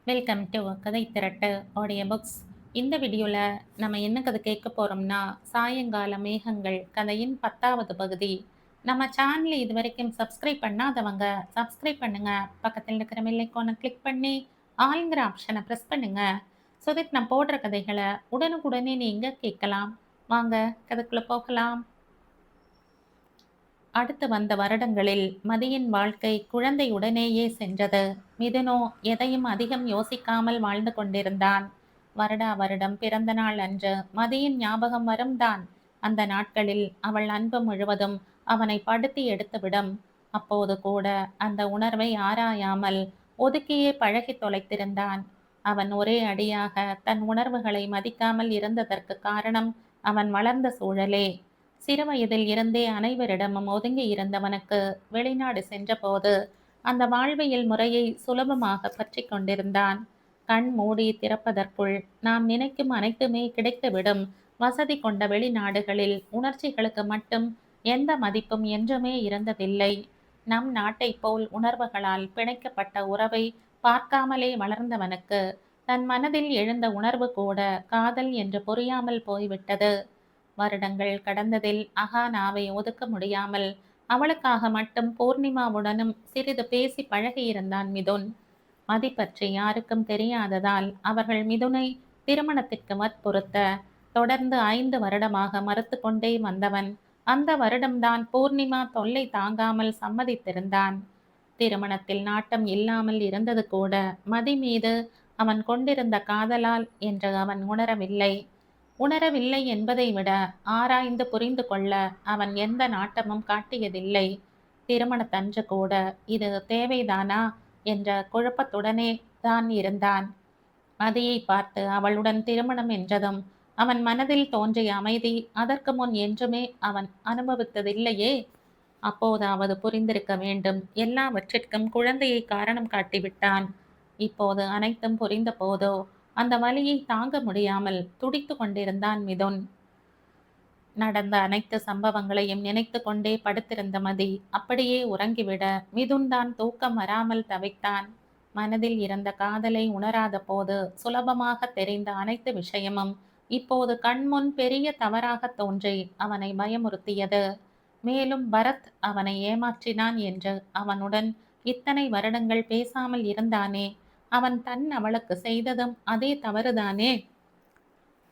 Welcome to கதை திரட்டு audio books. இந்த வீடியோவில் நம்ம என்ன கதை கேட்க போகிறோம்னா, சாயங்கால மேகங்கள் கதையின் 10வது பகுதி. நம்ம சேனலை இது வரைக்கும் சப்ஸ்கிரைப் பண்ணாதவங்க சப்ஸ்கிரைப் பண்ணுங்க. பக்கத்தில் இருக்கிற பெல் ஐகானை கிளிக் பண்ணி ஆளுங்கிற ஆப்ஷனை ப்ரெஸ் பண்ணுங்க. ஸோ தட் நான் போடுற கதைகளை உடனுக்குடனே நீங்கள் கேட்கலாம். வாங்க கதைக்குள்ளே போகலாம். அடுத்து வந்த வருடங்களில் மதியின் வாழ்க்கை குழந்தையுடனேயே சென்றது. மிதுனோ எதையும் அதிகம் யோசிக்காமல் வாழ்ந்து கொண்டிருந்தான். வருடா வருடம் பிறந்த நாள் அன்று மதியின் ஞாபகம் வரும்தான். அந்த நாட்களில் அவள் அன்பு முழுவதும் அவனை படுத்தி எடுத்துவிடும். அப்போது கூட அந்த உணர்வை ஆராயாமல் ஒதுக்கியே பழகி தொலைத்திருந்தான். அவன் ஒரே அடியாக தன் உணர்வுகளை மதிக்காமல் இருந்ததற்கு காரணம் அவன் வளர்ந்த சூழலே. சிறுவயதில் இருந்தே அனைவரிடமும் ஒதுங்கி இருந்தவனுக்கு வெளிநாடு சென்றபோது அந்த வாழ்வியல் முறையை சுலபமாக பற்றி கொண்டிருந்தான். கண் மூடி திறப்பதற்குள் நாம் நினைக்கும் அனைத்துமே கிடைத்துவிடும் வசதி கொண்ட வெளிநாடுகளில் உணர்ச்சிகளுக்கு மட்டும் எந்த மதிப்பும் என்றுமே இருந்ததில்லை. நம் நாட்டை போல் உணர்வுகளால் பிணைக்கப்பட்ட உறவை பார்க்காமலே வளர்ந்தவனுக்கு தன் மனதில் எழுந்த உணர்வு கூட காதல் என்று புரியாமல் போய்விட்டது. வருடங்கள் கடந்ததில் அகானாவை ஒதுக்க முடியாமல் அவளுக்காக மட்டும் பூர்ணிமாவுடனும் சிறிது பேசி பழகியிருந்தான் மிதுன். மதி பற்றி யாருக்கும் தெரியாததால் அவர்கள் மிதுனை திருமணத்திற்கு வற்புறுத்த தொடர்ந்து 5 வருடமாக மறுத்து கொண்டே வந்தவன் அந்த வருடம்தான் பூர்ணிமா தொல்லை தாங்காமல் சம்மதித்திருந்தான். திருமணத்தில் நாட்டம் இல்லாமல் இருந்தது கூட மதி மீது அவன் கொண்டிருந்த காதலால் என்று அவன் உணரவில்லை என்பதை விட ஆராய்ந்து புரிந்து கொள்ள அவன் எந்த நாட்டமும் காட்டியதில்லை. திருமணத்தன்று கூட இது தேவைதானா என்ற குழப்பத்துடனே தான் இருந்தான். மதியை பார்த்து அவளுடன் திருமணம் என்றதும் அவன் மனதில் தோன்றிய அமைதி அதற்கு முன் என்றுமே அவன் அனுபவித்ததில்லையே. அப்போதாவது புரிந்திருக்க வேண்டும். எல்லாவற்றிற்கும் குழந்தையை காரணம் காட்டிவிட்டான். இப்போது அனைத்தும் புரிந்த போதோ அந்த வலியை தாங்க முடியாமல் துடித்து கொண்டிருந்தான் மிதுன். நடந்த அனைத்து சம்பவங்களையும் நினைத்து கொண்டே படுத்திருந்த மதி அப்படியே உறங்கிவிட மிதுன் தான் தூக்கம் வராமல் தவித்தான். மனதில் இருந்த காதலை உணராத போது சுலபமாக தெரிந்த அனைத்து விஷயமும் இப்போது கண்முன் பெரிய தவறாக தோன்றி அவனை பயமுறுத்தியது. மேலும் பரத் அவனை ஏமாற்றினான் என்று அவனுடன் இத்தனை வருடங்கள் பேசாமல் இருந்தானே, அவன் அவளுக்கு செய்ததும் அதே தவறுதானே.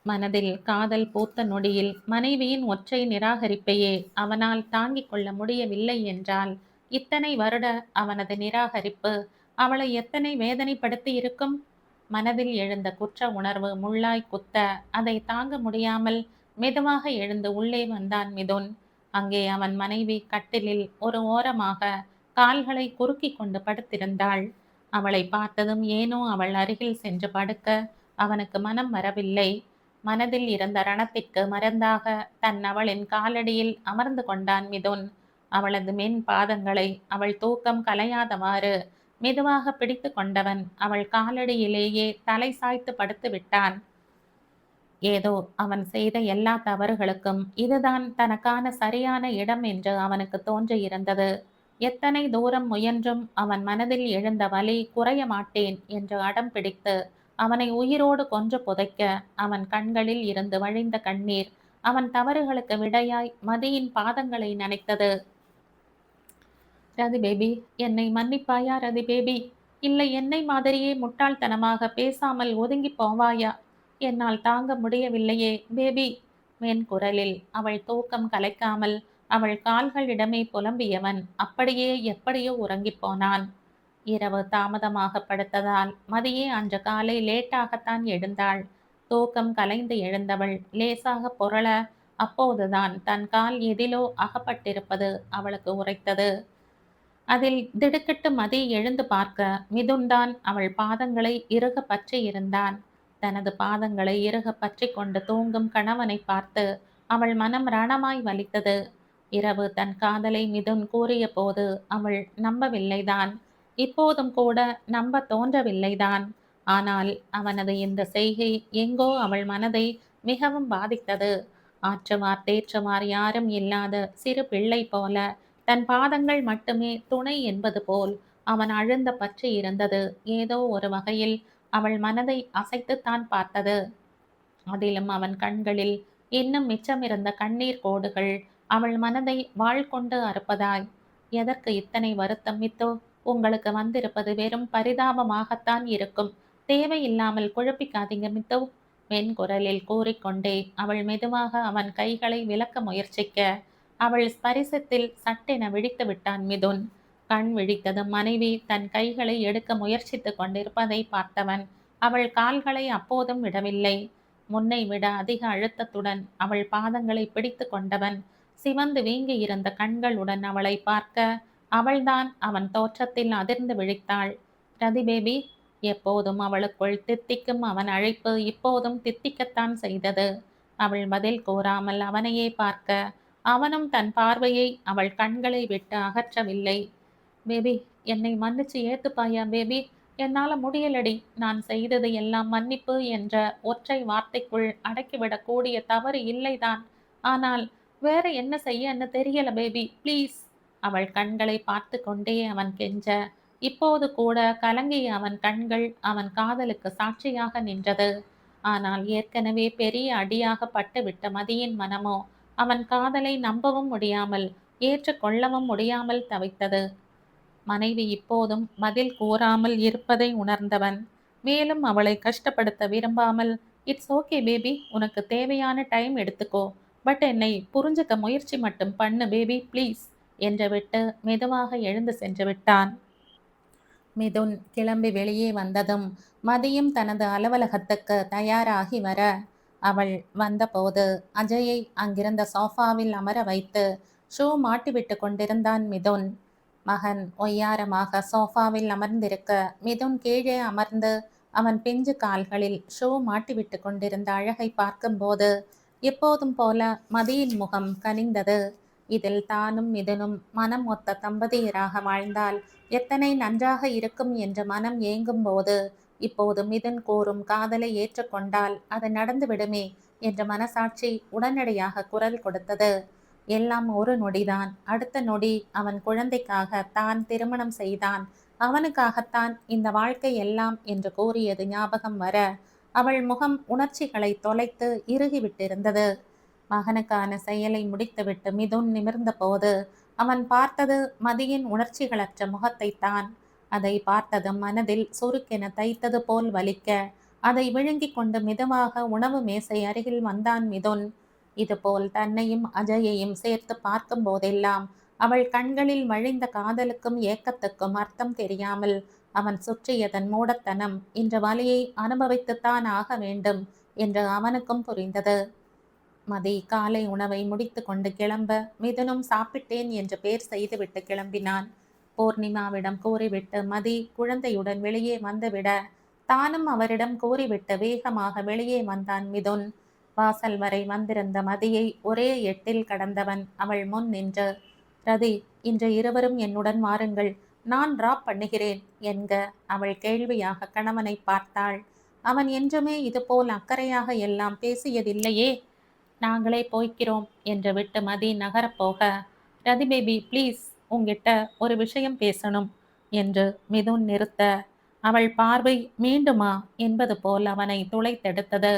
மனதில் காதல் பூத்த நொடியில் மனைவியின் ஒற்றை நிராகரிப்பையே அவனால் தாங்கிக் கொள்ள முடியவில்லை என்றால் இத்தனை வருட அவனது நிராகரிப்பு அவளை எத்தனை வேதனைப்படுத்தி இருக்கும். மனதில் எழுந்த குற்ற உணர்வு முள்ளாய் குத்த அதை தாங்க முடியாமல் மெதுவாக எழுந்து உள்ளே வந்தான் மிதுன். அங்கே அவன் மனைவி கட்டிலில் ஒரு ஓரமாக கால்களை குறுக்கி கொண்டு படுத்திருந்தாள். அவளை பார்த்ததும் ஏனோ அவள் அருகில் சென்று படுக்க அவனுக்கு மனம் வரவில்லை. மனதில் இருந்த ரணத்திற்கு மருந்தாக அவளின் காலடியில் அமர்ந்து கொண்டான் மிதுன். அவளது மென் பாதங்களை அவள் தூக்கம் கலையாதவாறு மெதுவாக பிடித்து கொண்டவன் அவள் காலடியிலேயே தலை சாய்த்து படுத்து விட்டான். ஏதோ அவன் செய்த எல்லா தவறுகளுக்கும் இதுதான் தனக்கான சரியான இடம் என்று அவனுக்கு தோன்றியிருந்தது. எத்தனை தூரம் முயன்றும் அவன் மனதில் எழுந்த வலி குறைய மாட்டேன் என்று அடம் பிடித்து அவனை உயிரோடு கொன்று புதைக்க அவன் கண்களில் இருந்து வழிந்த கண்ணீர் அவன் தவறுகளுக்கு விடையாய் மதியின் பாதங்களை நனைத்தது. ரதி பேபி, என்னை மன்னிப்பாயா ரதி பேபி? இல்லை என்னை மாதிரியே முட்டாள்தனமாக பேசாமல் ஒதுங்கி போவாயா? என்னால் தாங்க முடியவில்லையே பேபி. மென் குரலில் அவள் தூக்கம் கலைக்காமல் அவள் கால்களிடமே புலம்பியவன் அப்படியே எப்படியோ உறங்கிப் போனான். இரவு தாமதமாக படுத்ததால் மதியே அன்று காலை லேட்டாகத்தான் எழுந்தாள். தூக்கம் கலைந்து எழுந்தவள் லேசாக புரள அப்போதுதான் தன் கால் எதிலோ அகப்பட்டிருப்பது அவளுக்கு உரைத்தது. அதில் திடுக்கிட்டு மதி எழுந்து பார்க்க மிதுன்தான் அவள் பாதங்களை இறுக பற்றி இருந்தான். தனது பாதங்களை இறுக பற்றி கொண்டு தூங்கும் கணவனை பார்த்து அவள் மனம் ரணமாய் வலித்தது. இரவு தன் காதலை மிதுன் கூறிய போது அவள் நம்பவில்லைதான். இப்போதும் கூட நம்ப தோன்றவில்லைதான். ஆனால் அவனது இந்த செய்கை எங்கோ அவள் மனதை மிகவும் பாதித்தது. ஆற்றுவார் தேற்றுவார் யாரும் இல்லாத சிறு பிள்ளை போல தன் பாதங்கள் மட்டுமே துணை என்பது போல் அவன் அழுந்த பற்றி இருந்தது ஏதோ ஒரு வகையில் அவள் மனதை அசைத்துத்தான் பார்த்தது. அதிலும் அவன் கண்களில் இன்னும் மிச்சமிருந்த கண்ணீர் கோடுகள் அவள் மனதை வாள் கொண்டு அறுப்பதாய். எதற்கு இத்தனை வருத்தம் மித்தோ? உங்களுக்கு வந்திருப்பது வெறும் பரிதாபமாகத்தான் இருக்கும். தேவையில்லாமல் குழப்பிக்காதீங்க மித்தோ. மென்குரலில் கூறிக்கொண்டே அவள் மெதுவாக அவன் கைகளை விலக்க முயற்சிக்க அவள் ஸ்பரிசத்தில் சட்டென விழித்து விட்டான் மிதுன். கண் விழித்ததும் மனைவி தன் கைகளை எடுக்க முயற்சித்துக் கொண்டிருப்பதை பார்த்தவன் அவள் கால்களை அப்போதும் விடவில்லை. முன்னை விட அதிக அழுத்தத்துடன் அவள் பாதங்களை பிடித்து கொண்டவன் சிவந்து வீங்கியிருந்த கண்களுடன் அவளை பார்க்க அவள்தான் அவன் தோற்றத்தில் அதிர்ந்து விழித்தாள். ரதி பேபி. எப்போதும் அவளுக்குள் தித்திக்கும் அவன் அழைப்பு இப்போதும் தித்திக்கத்தான் செய்தது. அவள் பதில் கூறாமல் அவனையே பார்க்க அவனும் தன் பார்வையை அவள் கண்களை விட்டு அகற்றவில்லை. பேபி, என்னை மன்னிச்சு ஏத்துப்பாயா பேபி? என்னால முடியலடி. நான் செய்தது எல்லாம் மன்னிப்பு என்ற ஒற்றை வார்த்தைக்குள் அடக்கிவிடக்கூடிய தவறு இல்லைதான். ஆனால் வேற என்ன செய்யன்னு தெரியல பேபி, ப்ளீஸ். அவள் கண்களை பார்த்து கொண்டே அவன் கெஞ்ச இப்போது கூட கலங்கிய அவன் கண்கள் அவன் காதலுக்கு சாட்சியாக நின்றது. ஆனால் ஏற்கனவே பெரிய அடியாக பட்டுவிட்ட மதியின் மனமோ அவன் காதலை நம்பவும் முடியாமல் ஏற்றுக்கொள்ளவும் முடியாமல் தவித்தது. மனைவி இப்போதும் பதில் கூறாமல் இருப்பதை உணர்ந்தவன் மேலும் அவளை கஷ்டப்படுத்த விரும்பாமல், இட்ஸ் ஓகே பேபி, உனக்கு தேவையான டைம் எடுத்துக்கோ, பட் என்னை புரிஞ்சுக்க முயற்சி மட்டும் பண்ணு பேபி ப்ளீஸ் என்று விட்டு மெதுவாக எழுந்து சென்று விட்டான். மிதுன் கிளம்பி வெளியே வந்ததும் மதியும் தனது அலுவலகத்துக்கு தயாராகி வர அவள் வந்தபோது அஜயை அங்கிருந்த சோஃபாவில் அமர வைத்து ஷூ மாட்டிவிட்டு கொண்டிருந்தான் மிதுன். மகன் ஒய்யாரமாக சோஃபாவில் அமர்ந்திருக்க மிதுன் கீழே அமர்ந்து அவன் பிஞ்சு கால்களில் ஷூ மாட்டிவிட்டு கொண்டிருந்த அழகை பார்க்கும்போது எப்போதும் போல மதியின் முகம் கனிந்தது. இதில் தானும் மிதுனும் மனம் ஒத்த தம்பதியராக வாழ்ந்தால் எத்தனை நன்றாக இருக்கும் என்று மனம் ஏங்கும் போது இப்போது மிதுன் கூறும் காதலை ஏற்றுக்கொண்டால் அது நடந்துவிடுமே என்ற மனசாட்சி உடனடியாக குரல் கொடுத்தது. எல்லாம் ஒரு நொடிதான். அடுத்த நொடி அவன் குழந்தைக்காக தான் திருமணம் செய்தான். அவனுக்காகத்தான் இந்த வாழ்க்கை எல்லாம் என்று கூறியது ஞாபகம் வர அவள் முகம் உணர்ச்சிகளை தொலைத்து இறுகிவிட்டிருந்தது. மகனுக்கான செயலை முடித்துவிட்டு மிதுன் நிமிர்ந்த போது அவன் பார்த்தது மதியின் உணர்ச்சிகளற்ற முகத்தைத்தான். அதை பார்த்ததும் மனதில் சுருக்கென தைத்தது போல் வலிக்க அதை விழுங்கிக் கொண்டு மெதுவாக உணவு மேசை அருகில் வந்தான் மிதுன். இதுபோல் தன்னையும் அஜயையும் சேர்த்து பார்க்கும் போதெல்லாம் அவள் கண்களில் வழிந்த காதலுக்கும் ஏக்கத்துக்கும் அர்த்தம் தெரியாமல் அவன் சுற்றியதன் மூடத்தனம் இன்று வலியை அனுபவித்துத்தான் ஆக வேண்டும் என்று அவனுக்கும் புரிந்தது. மதி காலை உணவை முடித்து கொண்டு கிளம்ப மிதுனும் சாப்பிட்டேன் என்று பேர் செய்துவிட்டு கிளம்பினான். பூர்ணிமாவிடம் கூறிவிட்டு மதி குழந்தையுடன் வெளியே வந்துவிட தானும் அவரிடம் கூறிவிட்டு வேகமாக வெளியே வந்தான் மிதுன். வாசல் வரை வந்திருந்த மதியை ஒரே எட்டில் கடந்தவன் அவள் முன் நின்று, ரதி, இன்று இருவரும் என்னுடன் வாருங்கள், நான் டிராப் பண்ணுகிறேன் என்க அவள் கேள்வியாக கணவனை பார்த்தாள். அவன் என்றுமே இதுபோல் அக்கறையாக எல்லாம் பேசியதில்லையே. நாங்களே போய்க்கிறோம் என்று விட்டு மதி நகரப்போக, ரதி பேபி ப்ளீஸ், உங்கிட்ட ஒரு விஷயம் பேசணும் என்று மிதுன் நிறுத்த அவள் பார்வை மீண்டுமா என்பது போல் அவனை துளைத்தெடுத்தது.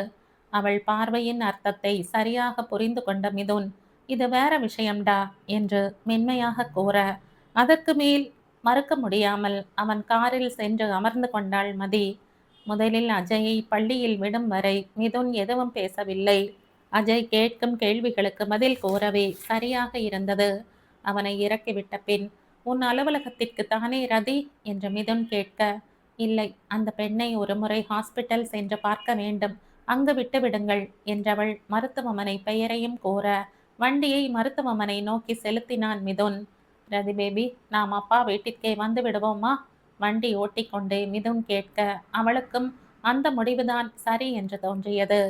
அவள் பார்வையின் அர்த்தத்தை சரியாக புரிந்து கொண்ட மிதுன், இது வேற விஷயம்டா என்று மென்மையாக கூற அதற்கு மேல் மறுக்க முடியாமல் அவன் காரில் சென்று அமர்ந்து கொண்டாள் மதி. முதலில் அஜயை பள்ளியில் விடும் வரை மிதுன் எதுவும் பேசவில்லை. அஜய் கேட்கும் கேள்விகளுக்கு பதில் கூறவே சரியாக இருந்தது. அவனை இறக்கிவிட்ட பின், உன் அலுவலகத்திற்கு தானே ரதி என்று மிதுன் கேட்க, இல்லை, அந்த பெண்ணை ஒரு முறை ஹாஸ்பிட்டல் சென்று பார்க்க வேண்டும், அங்கு விட்டுவிடுங்கள் என்றவள் மருத்துவமனை பெயரையும் கூற வண்டியை மருத்துவமனை நோக்கி செலுத்தினான் மிதுன். ரதி பேபி, நாம் அப்பா வீட்டிற்கே வந்து விடுவோமா? வண்டி ஓட்டிக்கொண்டே மிதுன் கேட்க அவளுக்கும் அந்த முடிவுதான் சரி என்று தோன்றியது.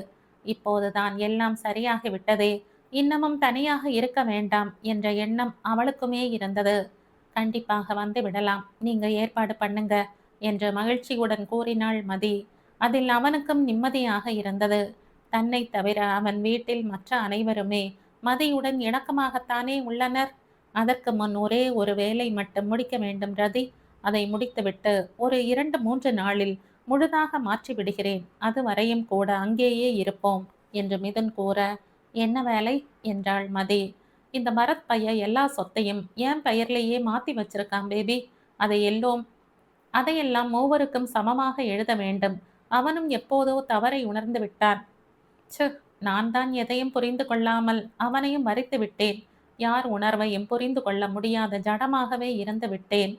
இப்போதுதான் எல்லாம் சரியாகிவிட்டதே, இன்னமும் தனியாக இருக்க வேண்டாம் என்ற எண்ணம் அவளுக்குமே இருந்தது. கண்டிப்பாக வந்து விடலாம், நீங்க ஏற்பாடு பண்ணுங்க என்று மகிழ்ச்சியுடன் கூறினாள் மதி. அதில் அவனுக்கும் நிம்மதியாக இருந்தது. தன்னை தவிர அவன் வீட்டில் மற்ற அனைவருமே மதியுடன் இணக்கமாகத்தானே உள்ளனர். அதற்கு முன் ஒரே ஒரு வேலை மட்டும் முடிக்க வேண்டும் ரதி. அதை முடித்துவிட்டு ஒரு 2-3 நாளில் முழுதாக மாற்றி விடுகிறேன். அதுவரையும் கூட அங்கேயே இருப்போம் என்று மிதுன் கூற, என்ன வேலை என்றாள் மதி. இந்த பரத் பையன் எல்லா சொத்தையும் என் பெயர்லேயே மாத்தி வச்சிருக்கான் பேபி. அதை எல்லாம் அதையெல்லாம் மூவருக்கும் சமமாக எழுத வேண்டும். அவனும் எப்போதோ தவறை உணர்ந்து விட்டான். ச்ச, நான் தான் எதையும் புரிந்து கொள்ளாமல் அவனையும் மறித்து விட்டேன். யார் உணர்வையும் புரிந்து கொள்ள முடியாத ஜடமாகவே இருந்து விட்டேன்.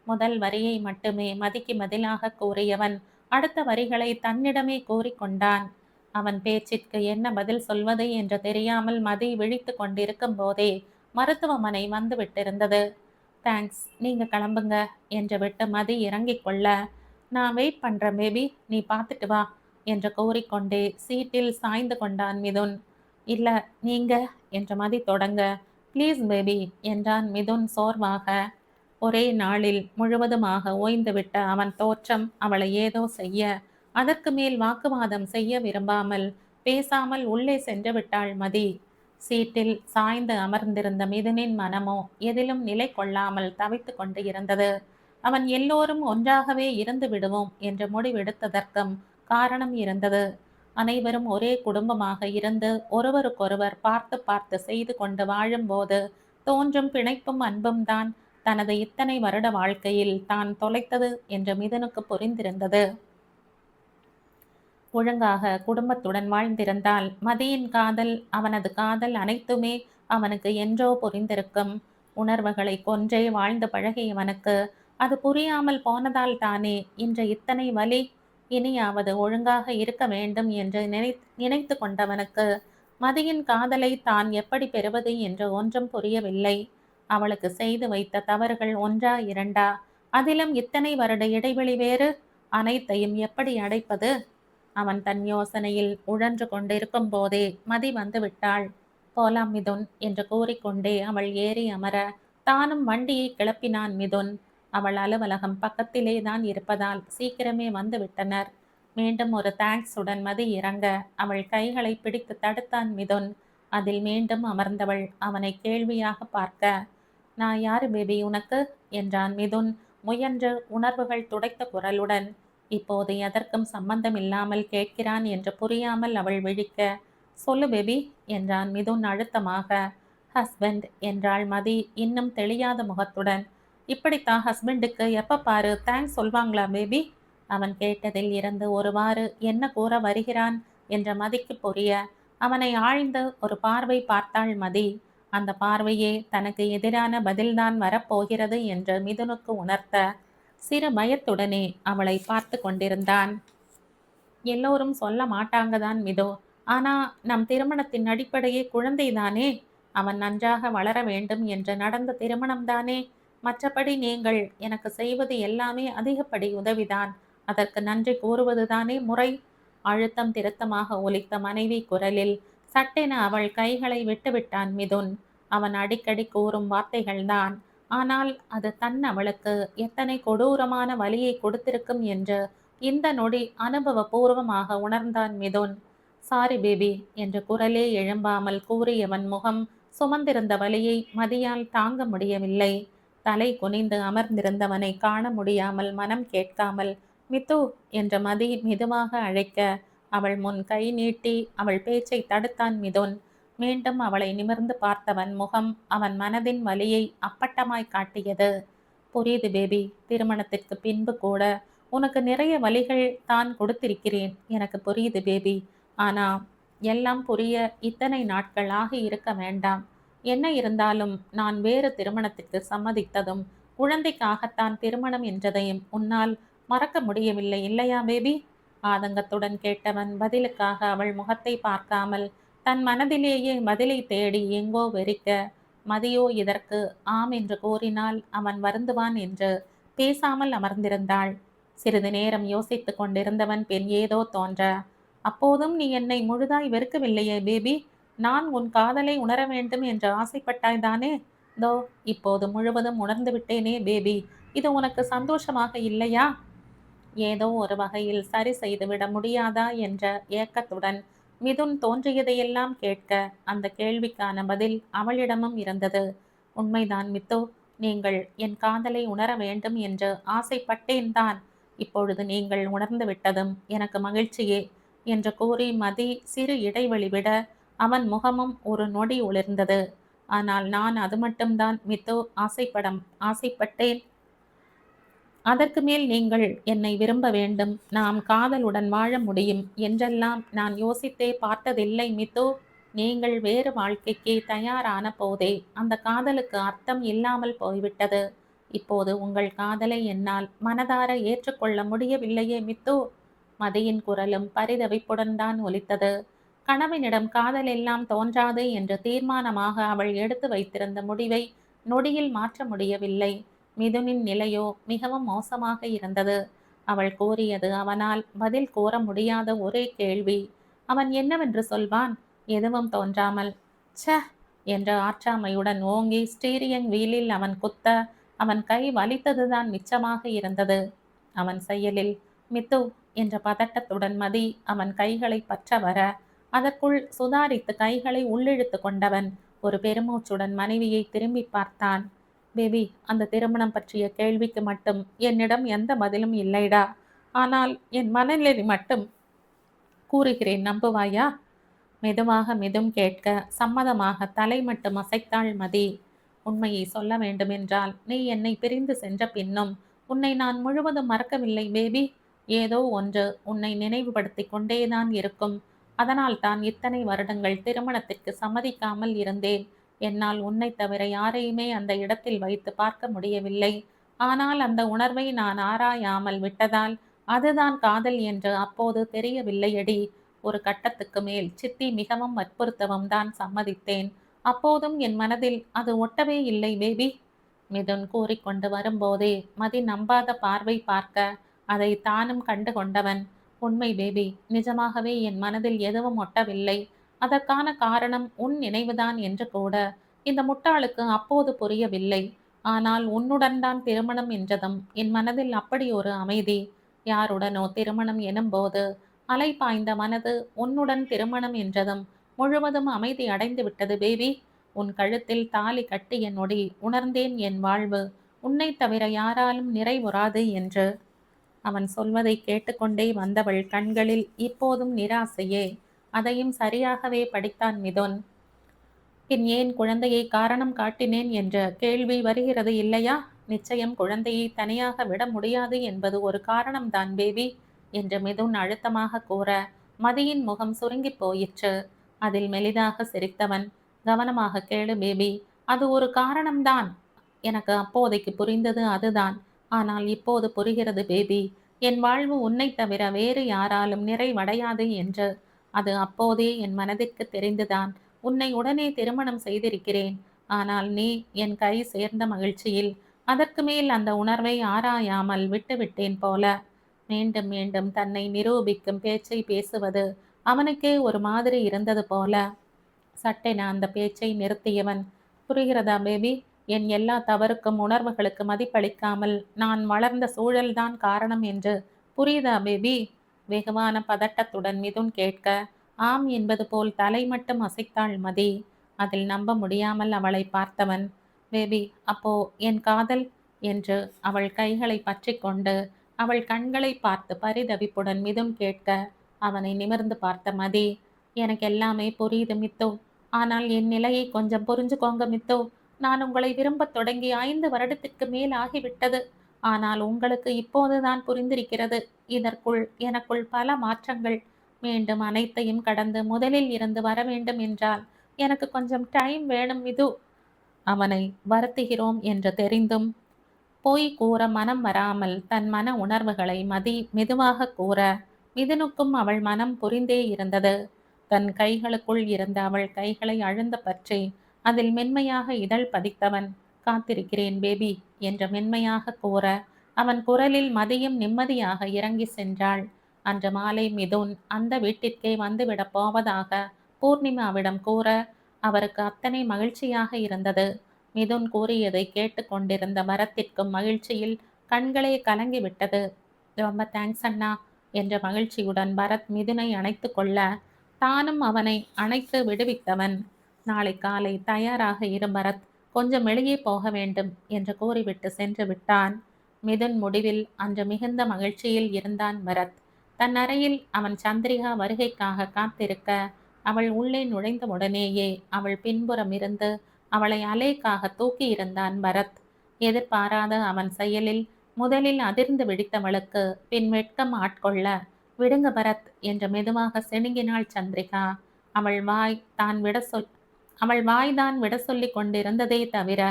முதல் வரியை மட்டுமே மதிக்கு பதிலாக கூறியவன் அடுத்த வரிகளை தன்னிடமே கூறிக்கொண்டான். அவன் பேச்சிற்கு என்ன பதில் சொல்வது என்று தெரியாமல் மதி விழித்து கொண்டிருக்கும் போதே மருத்துவமனை வந்து விட்டிருந்தது. தேங்க்ஸ், நீங்க கிளம்புங்க என்று விட்டு மதி இறங்கிக் கொள்ள, நான் வெயிட் பண்றேன் பேபி, நீ பார்த்துட்டு வா என்று கூறிக்கொண்டே சீட்டில் சாய்ந்து கொண்டான் மிதுன். இல்ல, நீங்க என்று மதி தொடங்க, ப்ளீஸ் பேபி என்றான் மிதுன் சோர்வாக. ஒரே நாளில் முழுவதுமாக ஓய்ந்துவிட்ட அவன் தோற்றம் அவளை ஏதோ செய்ய, அதற்கு மேல் வாக்குவாதம் செய்ய விரும்பாமல் பேசாமல் உள்ளே சென்று விட்டாள் மதி. சீட்டில் சாய்ந்து அமர்ந்திருந்த மிதுனின் மனமோ எதிலும் நிலை கொள்ளாமல் தவித்து கொண்டு இருந்தது. அவன் எல்லோரும் ஒன்றாகவே இருந்து விடுவோம் என்று முடிவெடுத்ததற்கும் காரணம் இருந்தது. அனைவரும் ஒரே குடும்பமாக இருந்து ஒருவருக்கொருவர் பார்த்து பார்த்து செய்து கொண்டு வாழும்போது தோன்றும் பிணைப்பும் அன்பும் தான் தனது இத்தனை வருட வாழ்க்கையில் தான் தொலைத்தது என்று மிதுனுக்கு புரிந்திருந்தது. ஒழுங்காக குடும்பத்துடன் வாழ்ந்திருந்தால் மதியின் காதல், அவனது காதல் அனைத்துமே அவனுக்கு என்றோ புரிந்திருக்கும். உணர்வுகளை கொன்றே வாழ்ந்து பழகியவனுக்கு அது புரியாமல் போனதால் தானே இன்று இத்தனை வலி. இனியாவது ஒழுங்காக இருக்க வேண்டும் என்று நினைத்து கொண்டவனுக்கு மதியின் காதலை தான் எப்படி பெறுவது என்று ஒன்றும் புரியவில்லை. அவளுக்கு செய்து வைத்த தவறுகள் ஒன்றா இரண்டா? அதிலும் இத்தனை வருட இடைவெளி வேறு. அனைத்தையும் எப்படி அடைப்பது? அவன் தன் யோசனையில் உழன்று கொண்டிருக்கும் போதே மதி வந்து விட்டாள். போலாம் மிதுன் என்று கூறிக்கொண்டே அவள் ஏறி அமர தானும் வண்டியை கிளப்பினான் மிதுன். அவள் அலுவலகம் பக்கத்திலே தான் இருப்பதால் சீக்கிரமே வந்து விட்டனர். மீண்டும் ஒரு தேங்க்ஸுடன் மதி இறங்க அவள் கைகளை பிடித்து தடுத்தான் மிதுன். அதில் மீண்டும் அமர்ந்தவள் அவனை கேள்வியாக பார்க்க, நான் யாரு பேபி உனக்கு என்றான் மிதுன் முயன்று உணர்வுகள் துடைத்த குரலுடன். இப்போது எதற்கும் சம்பந்தமில்லாமல் கேட்கிறான் என்று புரியாமல் அவள் விழிக்க, சொல்லு பேபி என்றான் மிதுன் அழுத்தமாக. ஹஸ்பண்ட் என்றாள் மதி இன்னும் தெளியாத முகத்துடன். இப்படித்தான் ஹஸ்பண்டுக்கு எப்ப பாரு தேங்க்ஸ் சொல்வாங்களா பேபி? அவன் கேட்டதில் இருந்து ஒருவாறு என்ன கூற வருகிறான் என்ற மதிக்கு புரிய அவனை ஆழ்ந்து ஒரு பார்வை பார்த்தாள் மதி. அந்த பார்வையே தனக்கு எதிரான பதில்தான் வரப்போகிறது என்று மிதுனுக்கு உணர்த்த சிறு பயத்துடனே அவளை பார்த்து கொண்டிருந்தான். எல்லோரும் சொல்ல மாட்டாங்கதான் மிதோ, ஆனா நம் திருமணத்தின் அடிப்படையே குழந்தைதானே. அவன் நன்றாக வளர வேண்டும் என்று நடந்த திருமணம்தானே. மற்றபடி நீங்கள் எனக்கு செய்வது எல்லாமே அதிகப்படி உதவிதான். அதற்கு நன்றி கூறுவதுதானே முறை. அழுத்தம் திருத்தமாக ஒலித்த மனைவி குரலில் சட்டென அவள் கைகளை விட்டுவிட்டான் மிதுன். அவன் அடிக்கடி கூறும் வார்த்தைகள்தான், ஆனால் அது தன் அவளுக்கு எத்தனை கொடூரமான வலியை கொடுத்திருக்கும் என்று இந்த நொடி அனுபவபூர்வமாக உணர்ந்தான் மிதுன். சாரி பேபி என்று குரலே எழும்பாமல் கூறியவன் முகம் சுமந்திருந்த வலியை மதியால் தாங்க முடியவில்லை. தலை குனிந்து அமர்ந்திருந்தவனை காண முடியாமல் மனம் கேட்காமல் மித்து என்ற மதி மெதுவாக அழைக்க அவள் முன் கை நீட்டி அவள் பேச்சை தடுத்தான் மிதுன். மீண்டும் அவளை நிமிர்ந்து பார்த்தவன் முகம் அவன் மனதின் வலியை அப்பட்டமாய் காட்டியது. புரியுது பேபி, திருமணத்திற்கு பின்பு கூட உனக்கு நிறைய வலிகள் தான் கொடுத்திருக்கிறேன், எனக்கு புரியுது பேபி. ஆனா எல்லாம் புரிய இத்தனை நாட்கள் ஆகி இருக்க வேண்டாம். என்ன இருந்தாலும் நான் வேறு திருமணத்திற்கு சம்மதித்ததும் குழந்தைக்காகத்தான் திருமணம் என்றதையும் உன்னால் மறக்க முடியவில்லை இல்லையா பேபி? ஆதங்கத்துடன் கேட்டவன் பதிலுக்காக அவள் முகத்தை பார்க்காமல் தன் மனதிலேயே பதிலை தேடி எங்கோ வெறிக்க, மதியோ இதற்கு ஆம் என்று கூறினால் அவன் வருந்துவான் என்று பேசாமல் அமர்ந்திருந்தாள். சிறிது நேரம் யோசித்து கொண்டிருந்தவன் பின் ஏதோ தோன்ற, அப்போதும் நீ என்னை முழுதாய் வெறுக்கவில்லையே பேபி. நான் உன் காதலை உணர வேண்டும் என்று ஆசைப்பட்டாய்தானே? தோ இப்போது முழுவதும் உணர்ந்து விட்டேனே பேபி. இது உனக்கு சந்தோஷமாக இல்லையா? ஏதோ ஒரு வகையில் சரி செய்துவிட முடியாதா என்ற ஏக்கத்துடன் மிதுன் தோன்றியதையெல்லாம் கேட்க அந்த கேள்விக்கான பதில் அவளிடமும் இருந்தது. உண்மைதான் மித்து, நீங்கள் என் காதலை உணர வேண்டும் என்று ஆசைப்பட்டேன் தான். இப்பொழுது நீங்கள் உணர்ந்து விட்டதும் எனக்கு மகிழ்ச்சியே என்று கூறி மதி சிறு இடைவெளி விட அவன் முகமும் ஒரு நொடி ஒளிர்ந்தது. ஆனால் நான் அது மட்டும்தான் மித்து ஆசைப்பட்டேன். அதற்கு மேல் நீங்கள் என்னை விரும்ப வேண்டும், நாம் காதலுடன் வாழ முடியும் என்றெல்லாம் நான் யோசித்தே பார்த்ததில்லை மித்து. நீங்கள் வேறு வாழ்க்கைக்கு தயாரான போதே அந்த காதலுக்கு அர்த்தம் இல்லாமல் போய்விட்டது. இப்போது உங்கள் காதலை என்னால் மனதார ஏற்றுக்கொள்ள முடியவில்லையே மித்து. மதியின் குரலும் பரிதவிப்புடன் தான் ஒலித்தது. கணவனிடம் காதல் எல்லாம் தோன்றாது என்று தீர்மானமாக அவள் எடுத்து வைத்திருந்த முடிவை நொடியில் மாற்ற முடியவில்லை. மிதுனின் நிலையோ மிகவும் மோசமாக இருந்தது. அவள் கூறியது அவனால் பதில் கூற முடியாத ஒரே கேள்வி. அவன் என்னவென்று சொல்வான்? எதுவும் தோன்றாமல் ச்ச என்ற ஆற்றாமையுடன் ஓங்கி ஸ்டீரிங் வீலில் அவன் குத்த அவன் கை வலித்ததுதான் மிச்சமாக இருந்தது. அவன் செயலில் மித்து என்ற பதட்டத்துடன் மதி அவன் கைகளை பற்ற வர அதற்குள் சுதாரித்து கைகளை உள்ளிழுத்து கொண்டவன் ஒரு பெருமூச்சுடன் மனைவியை திரும்பி பார்த்தான். பேபி, அந்த திருமணம் பற்றிய கேள்விக்கு மட்டும் என்னிடம் எந்த பதிலும் இல்லைடா. ஆனால் என் மனநிலை மட்டும் கூறுகிறேன், நம்புவாயா? மெதுவாக மிதும் கேட்க சம்மதமாக தலை மட்டும் அசைத்தாள் மதி. உண்மையை சொல்ல வேண்டுமென்றால் நீ என்னை பிரிந்து சென்ற பின்னும் உன்னை நான் முழுவதும் மறக்கவில்லை பேபி. ஏதோ ஒன்று உன்னை நினைவுபடுத்தி கொண்டேதான் இருக்கும். அதனால் தான் இத்தனை வருடங்கள் திருமணத்திற்கு சம்மதிக்காமல் இருந்தேன். என்னால் உன்னை தவிர யாரையுமே அந்த இடத்தில் வைத்து பார்க்க முடியவில்லை. ஆனால் அந்த உணர்வை நான் ஆராயாமல் விட்டதால் அதுதான் காதல் என்று அப்போது தெரியவில்லையடி. ஒரு கட்டத்துக்கு மேல் சித்தி மிகவும் வற்புறுத்தவும் தான் சம்மதித்தேன். அப்போதும் என் மனதில் அது ஒட்டவே இல்லை பேபி. மிதுன் கூறிக்கொண்டு வரும்போதே மதி நம்பாத பார்வை பார்க்க அதை தானும் கண்டு கொண்டவன். உண்மை பேபி, நிஜமாகவே என் மனதில் எதுவும் ஒட்டவில்லை. அதற்கான காரணம் உன் நினைவுதான் என்று கூட இந்த முட்டாளுக்கு அப்போது புரியவில்லை. ஆனால் உன்னுடன் தான் திருமணம் என்றதும் என் மனதில் அப்படி ஒரு அமைதி. யாருடனோ திருமணம் எனும்போது அலை பாய்ந்த மனது உன்னுடன் திருமணம் என்றதும் முழுவதும் அமைதி அடைந்து விட்டது பேபி. உன் கழுத்தில் தாலி கட்டிய நொடி உணர்ந்தேன் என் வாழ்வு உன்னை தவிர யாராலும் நிறைவுறாது என்று. அவன் சொல்வதை கேட்டுக்கொண்டே வந்தவள் கண்களில் இப்போதும் நிராசையே. அதையும் சரியாகவே படித்தான் மிதுன். பின் ஏன் குழந்தையை காரணம் காட்டினேன் என்ற கேள்வி வருகிறது இல்லையா? நிச்சயம் குழந்தையை தனியாக விட முடியாது என்பது ஒரு காரணம்தான் பேபி என்று மிதுன் அழுத்தமாக கூற மதியின் முகம் சுருங்கி போயிற்று. அதில் மெலிதாக சிரித்தவன், கவனமாக கேளு பேபி, அது ஒரு காரணம்தான். எனக்கு அப்போதைக்கு புரிந்தது அதுதான். ஆனால் இப்போது புரிகிறது பேபி. என் வாழ்வு உன்னை தவிர வேறு யாராலும் நிறைவடையாது என்று. அது அப்போதே என் மனதிற்கு தெரிந்துதான் உன்னை உடனே திருமணம் செய்திருக்கிறேன். ஆனால் நீ என் கை சேர்ந்த மகிழ்ச்சியில் அதற்கு மேல் அந்த உணர்வை ஆராயாமல் விட்டுவிட்டேன் போல. மீண்டும் மீண்டும் தன்னை நிரூபிக்கும் பேச்சை பேசுவது அவனுக்கே ஒரு மாதிரி இருந்தது போல. சட்டென அந்த பேச்சை நிறுத்தியவன், புரிகிறதா பேபி? என் எல்லா தவறுக்கும் உணர்வுகளுக்கு மதிப்பளிக்காமல் நான் வளர்ந்த சூழல்தான் காரணம் என்று புரியுதா பேபி? வெகுவான பதட்டத்துடன் மிதுன் கேட்க ஆம் என்பது போல் தலை மட்டும் அசைத்தாள் மதி. அதில் நம்ப முடியாமல் அவளை பார்த்தவன், பேபி, அப்போ என் காதல் என்று அவள் கைகளை பற்றி கொண்டு அவள் கண்களை பார்த்து பரிதவிப்புடன் மிதுன் கேட்க அவனை நிமிர்ந்து பார்த்த மதி, எனக்கு எல்லாமே புரியுது மித்து. ஆனால் என் நிலையை கொஞ்சம் புரிஞ்சுக்கோங்க மித்து. நான் உங்களை விரும்பத் தொடங்கி 5 வருடத்திற்கு மேல் ஆகிவிட்டது. ஆனால் உங்களுக்கு இப்போதுதான் புரிந்திருக்கிறது. இதற்குள் எனக்குள் பல மாற்றங்கள். மீண்டும் அனைத்தையும் கடந்து முதலில் இருந்து வர வேண்டும் என்றால் எனக்கு கொஞ்சம் டைம் வேணும் மிது. அவனை வருத்துகிறோம் என்று தெரிந்தும் போய் கூற மனம் வராமல் தன் மன உணர்வுகளை மதி மெதுவாக கூற மிதுனுக்கும் அவள் மனம் புரிந்தே இருந்தது. தன் கைகளுக்குள் இருந்த அவள் கைகளை அழுந்த பற்றி அதில் மென்மையாக இதழ் பதித்தவன், காத்திருக்கிறேன் பேபி என்று மென்மையாக கூற அவன் குரலில் மதியும் நிம்மதியாக இறங்கி சென்றாள். அன்று மாலை மிதுன் அந்த வீட்டிற்கே வந்துவிடப் போவதாக பூர்ணிமாவிடம் கூற அவருக்கு அத்தனை மகிழ்ச்சியாக இருந்தது. மிதுன் கூறியதை கேட்டு கொண்டிருந்த பரத்திற்கும் மகிழ்ச்சியில் கண்களே கலங்கிவிட்டது. ரொம்ப தேங்க்ஸ் அண்ணா என்ற மகிழ்ச்சியுடன் பரத் மிதுனை அணைத்து கொள்ள தானும் அவனை அணைத்து விடுவித்தவன். நாளை காலை தயாராக இரு பரத், கொஞ்சம் வெளியே போக வேண்டும் என்று கூறிவிட்டு சென்று விட்டான். மிதுன் முடிவில் அன்று மிகுந்த மகிழ்ச்சியில் இருந்தான் பரத். தன் அறையில் அவன் சந்திரிகா வருகைக்காக காத்திருக்க, அவள் உள்ளே நுழைந்தவுடனேயே அவள் பின்புறம் இருந்து அவளை அலேக்காக தூக்கி இருந்தான் பரத். எதிர்பாராத அவன் செயலில் முதலில் அதிர்ந்து வெடித்தவளுக்கு பின் வெட்கம் ஆட்கொள்ள, விடுங்க பரத் என்று மெதுவாக சிணுங்கினாள் சந்திரிகா. அவள் வாய் தான் விட சொல் அவள் வாய்தான் விட சொல்லிக் கொண்டிருந்ததே தவிர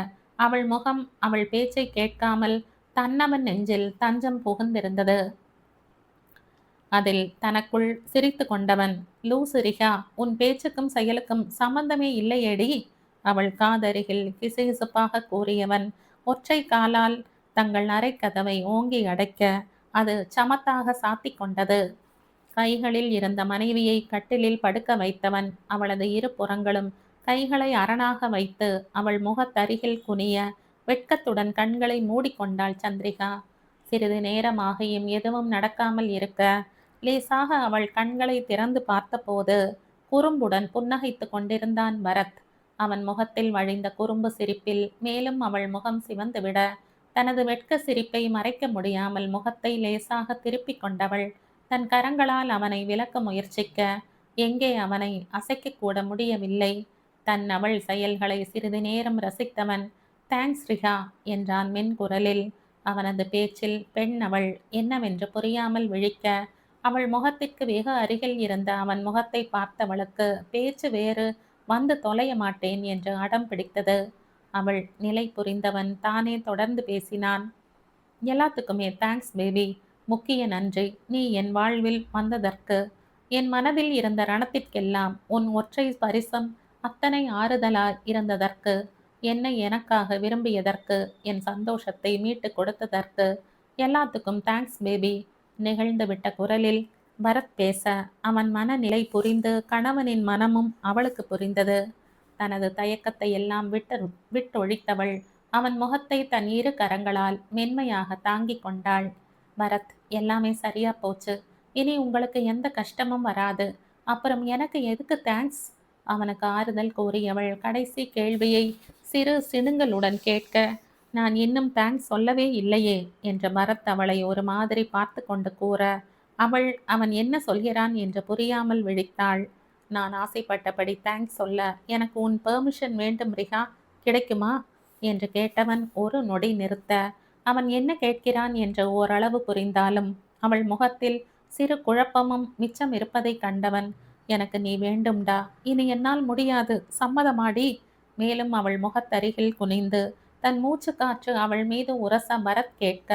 அவள் முகம் அவள் பேச்சை கேட்காமல் தன்னவன் நெஞ்சில் தஞ்சம் புகுந்திருந்தது. அதில் தனக்குள் சிரித்து கொண்டவன், லூசு ரிகா, உன் பேச்சுக்கும் செயலுக்கும் சம்பந்தமே இல்லையேடி. அவள் காதருகில் கிசுகிசுப்பாக கூறியவன் ஒற்றை காலால் தங்கள் அறை கதவை ஓங்கி அடைக்க அது சமத்தாக சாத்திக் கொண்டது. கைகளில் இருந்த மனைவியை கட்டிலில் படுக்க வைத்தவன் அவளது இரு புறங்களும் கைகளை அரணாக வைத்து அவள் முகத்தருகில் குனிய வெட்கத்துடன் கண்களை மூடிக்கொண்டாள் சந்திரிகா. சிறிது நேரமாகியும் எதுவும் நடக்காமல் இருக்க, லேசாக அவள் கண்களை திறந்து பார்த்தபோது குறும்புடன் புன்னகைத்து கொண்டிருந்தான் பரத். அவன் முகத்தில் வழிந்த குறும்பு சிரிப்பில் மேலும் அவள் முகம் சிவந்துவிட, தனது வெட்க சிரிப்பை மறைக்க முடியாமல் முகத்தை லேசாக திருப்பிக் கொண்டவள் தன் கரங்களால் அவனை விலக்க முயற்சிக்க, எங்கே அவனை அசைக்க கூட முடியவில்லை. அவள் செயல்களை சிறிது நேரம் ரசித்தவன், தேங்க்ஸ் ரிகா என்றான் மென்குரலில். அவனது பேச்சில் பெண் அவள் என்னவென்று புரியாமல் விழிக்க, அவள் முகத்திற்கு வெகு அருகில் இருந்த அவன் முகத்தை பார்த்தவளுக்கு பேச்சு வேறு வந்து தொலைய மாட்டேன் என்று அடம் பிடித்தது. அவள் நிலை புரிந்தவன் தானே தொடர்ந்து பேசினான். எல்லாத்துக்குமே தேங்க்ஸ் பேபி. முக்கிய நன்றி நீ என் வாழ்வில் வந்ததற்கு. என் மனதில் இருந்த ரணத்திற்கெல்லாம் உன் ஒற்றை பரிசம் அத்தனை ஆறுதலாய் இருந்ததற்கு, என்னை எனக்காக விரும்பியதற்கு, என் சந்தோஷத்தை மீட்டு கொடுத்ததற்கு எல்லாத்துக்கும் தேங்க்ஸ் பேபி. நிகழ்ந்துவிட்ட குரலில் பரத் பேச அவன் மனநிலை புரிந்து கணவனின் மனமும் அவளுக்கு புரிந்தது. தனது தயக்கத்தை எல்லாம் விட்டொழித்தவள் அவன் முகத்தை தன் இரு கரங்களால் மென்மையாக தாங்கிக் கொண்டாள். பரத், எல்லாமே சரியா போச்சு. இனி உங்களுக்கு எந்த கஷ்டமும் வராது. அப்புறம் எனக்கு எதுக்கு தேங்க்ஸ்? அவனுக்கு ஆறுதல் கூறியவள் கடைசி கேள்வியை சிறு சிணுங்களுடன் கேட்க, நான் இன்னும் தேங்க்ஸ் சொல்லவே இல்லையே என்ற பரத் அவளை ஒரு மாதிரி பார்த்து கொண்டு கூற, அவன் என்ன சொல்கிறான் என்று புரியாமல் விழித்தாள். நான் ஆசைப்பட்டபடி தேங்க்ஸ் சொல்ல எனக்கு உன் பெர்மிஷன் வேண்டும் ரிகா, கிடைக்குமா என்று கேட்டவன் ஒரு நொடி நிறுத்த, அவன் என்ன கேட்கிறான் என்று ஓரளவு புரிந்தாலும் அவள் முகத்தில் சிறு குழப்பமும் மிச்சம் இருப்பதை கண்டவன், எனக்கு நீ வேண்டும்டா, இனி என்னால் முடியாது, சம்மதமாடி. மேலும் அவள் முகத்தருகில் குனிந்து தன் மூச்சு காற்று அவள் மீது உரச பரத் கேட்க,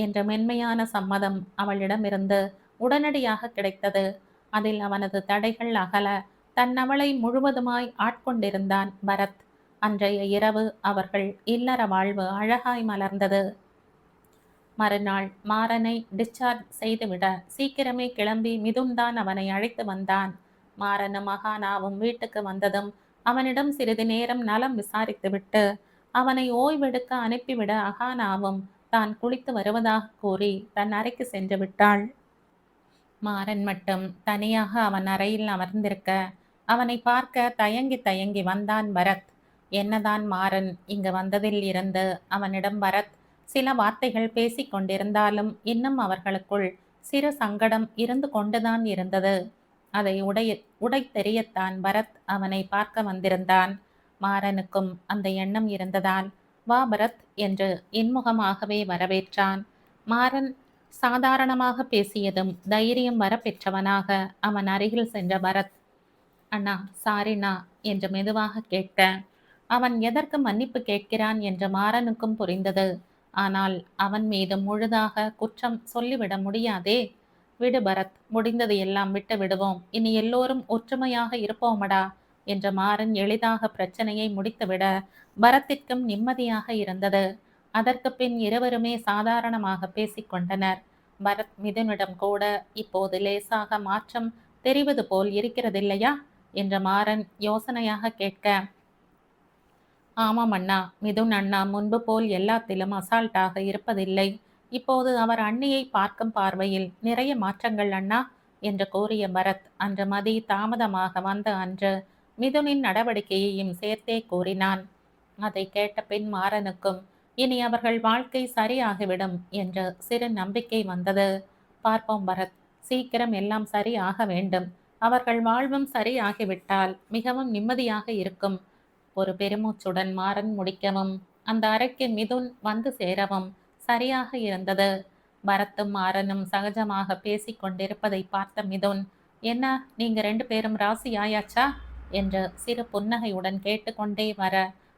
என்ற மென்மையான சம்மதம் அவளிடமிருந்து உடனடியாக கிடைத்தது. அதில் அவனது தடைகள் அகல அவளை முழுவதுமாய் ஆட்கொண்டிருந்தான் பரத். அன்றைய இரவு அவர்கள் இல்லற வாழ்வு அழகாய் மலர்ந்தது. மறுநாள் மாறனை டிஸ்சார்ஜ் செய்துவிட சீக்கிரமே கிளம்பி மிதுன்தான் அவனை அழைத்து வந்தான். மாறனும் மகானாவும் வீட்டுக்கு வந்ததும் அவனிடம் சிறிது நேரம் நலம் விசாரித்துவிட்டு அவனை ஓய்வெடுக்க அனுப்பிவிட அகானாவும் தான் குளித்து வருவதாக கூறி தன் அறைக்கு சென்று விட்டாள். மாறன் மட்டும் தனியாக அவன் அறையில் அமர்ந்திருக்க அவனை பார்க்க தயங்கி தயங்கி வந்தான் பரத். என்னதான் மாறன் இங்கு வந்ததில் இருந்து அவனிடம் பரத் சில வார்த்தைகள் பேசிக் கொண்டிருந்தாலும் இன்னும் அவர்களுக்குள் சிறு சங்கடம் இருந்து கொண்டுதான் இருந்தது. அதை உடை தெரியத்தான் பரத் அவனை பார்க்க வந்திருந்தான். மாறனுக்கும் அந்த எண்ணம் இருந்ததால் வா பரத் என்று இன்முகமாகவே வரவேற்றான். மாறன் சாதாரணமாக பேசியதும் தைரியம் வர பெற்றவனாக அவன் அருகில் சென்ற பரத், அண்ணா சாரிண்ணா என்று மெதுவாக கேட்க, அவன் எதற்கு மன்னிப்பு கேட்கிறான் என்று மாறனுக்கும் புரிந்தது. ஆனால் அவன் மீது முழுதாக குற்றம் சொல்லிவிட முடியாதே. விடு பரத், முடிந்தது எல்லாம் விட்டு விடுவோம், இனி எல்லோரும் ஒற்றுமையாக இருப்போமடா என்ற மாறன் எளிதாக பிரச்சனையை முடித்துவிட பரத்திற்கும் நிம்மதியாக இருந்தது. அதற்கு பின் இருவருமே சாதாரணமாக பேசிக்கொண்டனர். பரத் மிதுனிடம் கூட இப்போது லேசாக மாற்றம் தெரிவது போல் இருக்கிறதில்லையா என்ற மாறன் யோசனையாக கேட்க, ஆமாம் அண்ணா, மிதுன் அண்ணா முன்பு போல் எல்லாத்திலும் அசால்ட்டாக இருப்பதில்லை. இப்போது அவர் அண்ணியை பார்க்கும் பார்வையில் நிறைய மாற்றங்கள் அண்ணா என்று கூறிய பரத் அன்று மதி தாமதமாக வந்த அன்று மிதுனின் நடவடிக்கையையும் சேர்த்தே கூறினான். அதை கேட்ட பின் மாறனுக்கும் இனி அவர்கள் வாழ்க்கை சரியாகிவிடும் என்ற சிறு நம்பிக்கை வந்தது. பார்ப்போம் பரத், சீக்கிரம் எல்லாம் சரியாக வேண்டும். அவர்கள் வாழ்வும் சரியாகிவிட்டால் மிகவும் நிம்மதியாக இருக்கும். ஒரு பெருமூச்சுடன் மாறன் முடிக்கவும் அந்த அறைக்கு மிதுன் வந்து சேரவும் சரியாக இருந்தது. பரத்தும் மாறனும் சகஜமாக பேசிக் கொண்டிருப்பதை பார்த்த மிதுன், என்ன நீங்க 2 பேரும் ராசி ஆயாச்சா என்று சிறு புன்னகையுடன் கேட்டுக்கொண்டே வர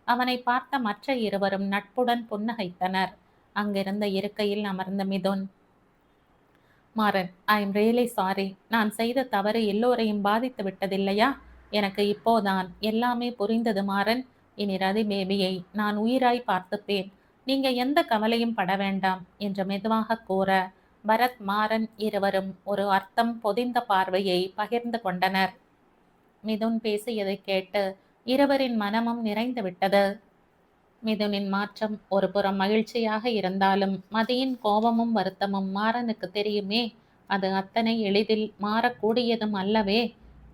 அவனை பார்த்த மற்ற இருவரும் நட்புடன் புன்னகைத்தனர். அங்கிருந்த இருக்கையில் அமர்ந்த Mithun, Maran, I am really sorry. நான் செய்த தவறு எல்லோரையும் பாதித்து விட்டதில்லையா? எனக்கு இப்போதான் எல்லாமே புரிந்தது மாறன். இனி ரதி பேபியை நான் உயிராய் பார்த்துப்பேன். நீங்க எந்த கவலையும் பட வேண்டாம் என்று மெதுவாக கூற, பரத் மாறன் இருவரும் ஒரு அர்த்தம் பொதிந்த பார்வையை பகிர்ந்து கொண்டனர். மிதுன் பேசியதை கேட்டு இருவரின் மனமும் நிறைந்து விட்டது. மிதுனின் மாற்றம் ஒரு புறம் மகிழ்ச்சியாக இருந்தாலும் மதியின் கோபமும் வருத்தமும் மாறனுக்கு தெரியுமே. அது அத்தனை எளிதில் மாறக்கூடியதும் அல்லவே.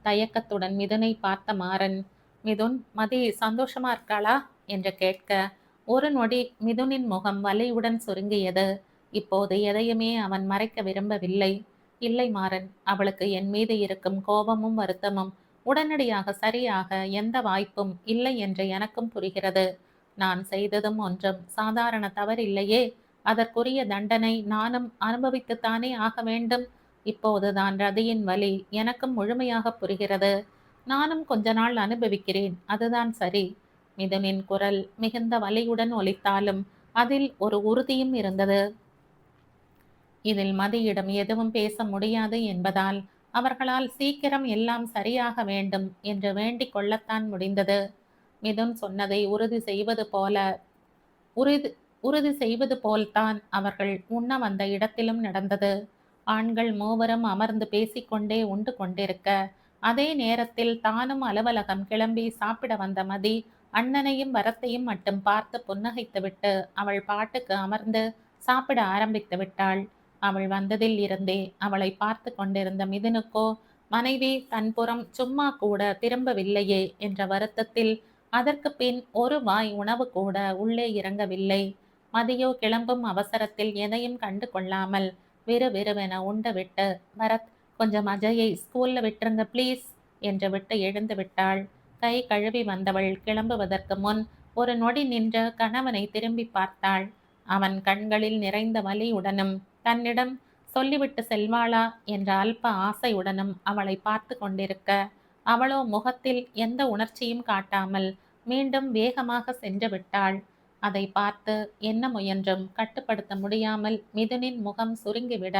தயக்கத்துடன் மிதுனை பார்த்த மாறன், மிதுன், மதி சந்தோஷமா இருக்காளா என்று கேட்க, ஒரு நொடி மிதுனின் முகம் வலியுடன் சுருங்கியது. இப்போது எதையுமே அவன் மறைக்க விரும்பவில்லை. இல்லை மாறன், அவளுக்கு என் மீது இருக்கும் கோபமும் வருத்தமும் உடனடியாக சரியாக எந்த வாய்ப்பும் இல்லை என்று எனக்கும் புரிகிறது. நான் செய்ததும் ஒன்றும் சாதாரண தவறில்லையே. அதற்குரிய தண்டனை நானும் அனுபவித்துத்தானே ஆக வேண்டும். இப்போதுதான் ரதியின் வலி எனக்கும் முழுமையாக புரிகிறது. நானும் கொஞ்ச நாள் அனுபவிக்கிறேன், அதுதான் சரி. மிதுனின் குரல் மிகுந்த வலியுடன் ஒலித்தாலும் அதில் ஒரு உறுதியும் இருந்தது. இதில் மதியிடம் எதுவும் பேச முடியாது என்பதால் அவர்களால் சீக்கிரம் எல்லாம் சரியாக வேண்டும் என்று வேண்டிக் கொள்ளத்தான் முடிந்தது. மிதுன் சொன்னதை உறுதி உறுதி செய்வது போல்தான் அவர்கள் உண்ண வந்த இடத்திலும் நடந்தது. ஆண்கள் மூவரும் அமர்ந்து பேசிக்கொண்டே உண்டு கொண்டிருக்க, அதே நேரத்தில் தானும் அலுவலகம் கிளம்பி சாப்பிட வந்த மதி அண்ணனையும் வரத்தையும் மட்டும் பார்த்து புன்னகைத்துவிட்டு அவள் பாட்டுக்கு அமர்ந்து சாப்பிட ஆரம்பித்து விட்டாள். அவள் வந்ததில் இருந்தே அவளை பார்த்து கொண்டிருந்த மிதுனுக்கோ மனைவி தன்புறம் சும்மா கூட திரும்பவில்லையே என்ற வருத்தத்தில் அதற்கு பின் ஒரு வாய் உணவு கூட உள்ளே இறங்கவில்லை. மதியோ கிளம்பும் அவசரத்தில் எதையும் கண்டு கொள்ளாமல் விறுவிறுவென உண்டுவிட்டு, பரத், கொஞ்சம் அஜயை ஸ்கூல்ல விட்டுருங்க ப்ளீஸ் என்று விட்டு எழுந்து விட்டாள். கை கழுவி வந்தவள் கிளம்புவதற்கு முன் ஒரு நொடி நின்ற கணவனை திரும்பி பார்த்தாள். அவன் கண்களில் நிறைந்த வலியுடனும் தன்னிடம் சொல்லிவிட்டு செல்வாளா என்ற அல்ப ஆசையுடனும் அவளை பார்த்து கொண்டிருக்க, அவளோ முகத்தில் எந்த உணர்ச்சியும் காட்டாமல் மீண்டும் வேகமாக சென்று விட்டாள். அதை பார்த்து என்ன முயன்றும் கட்டுப்படுத்த முடியாமல் மிதுனின் முகம் சுருங்கிவிட,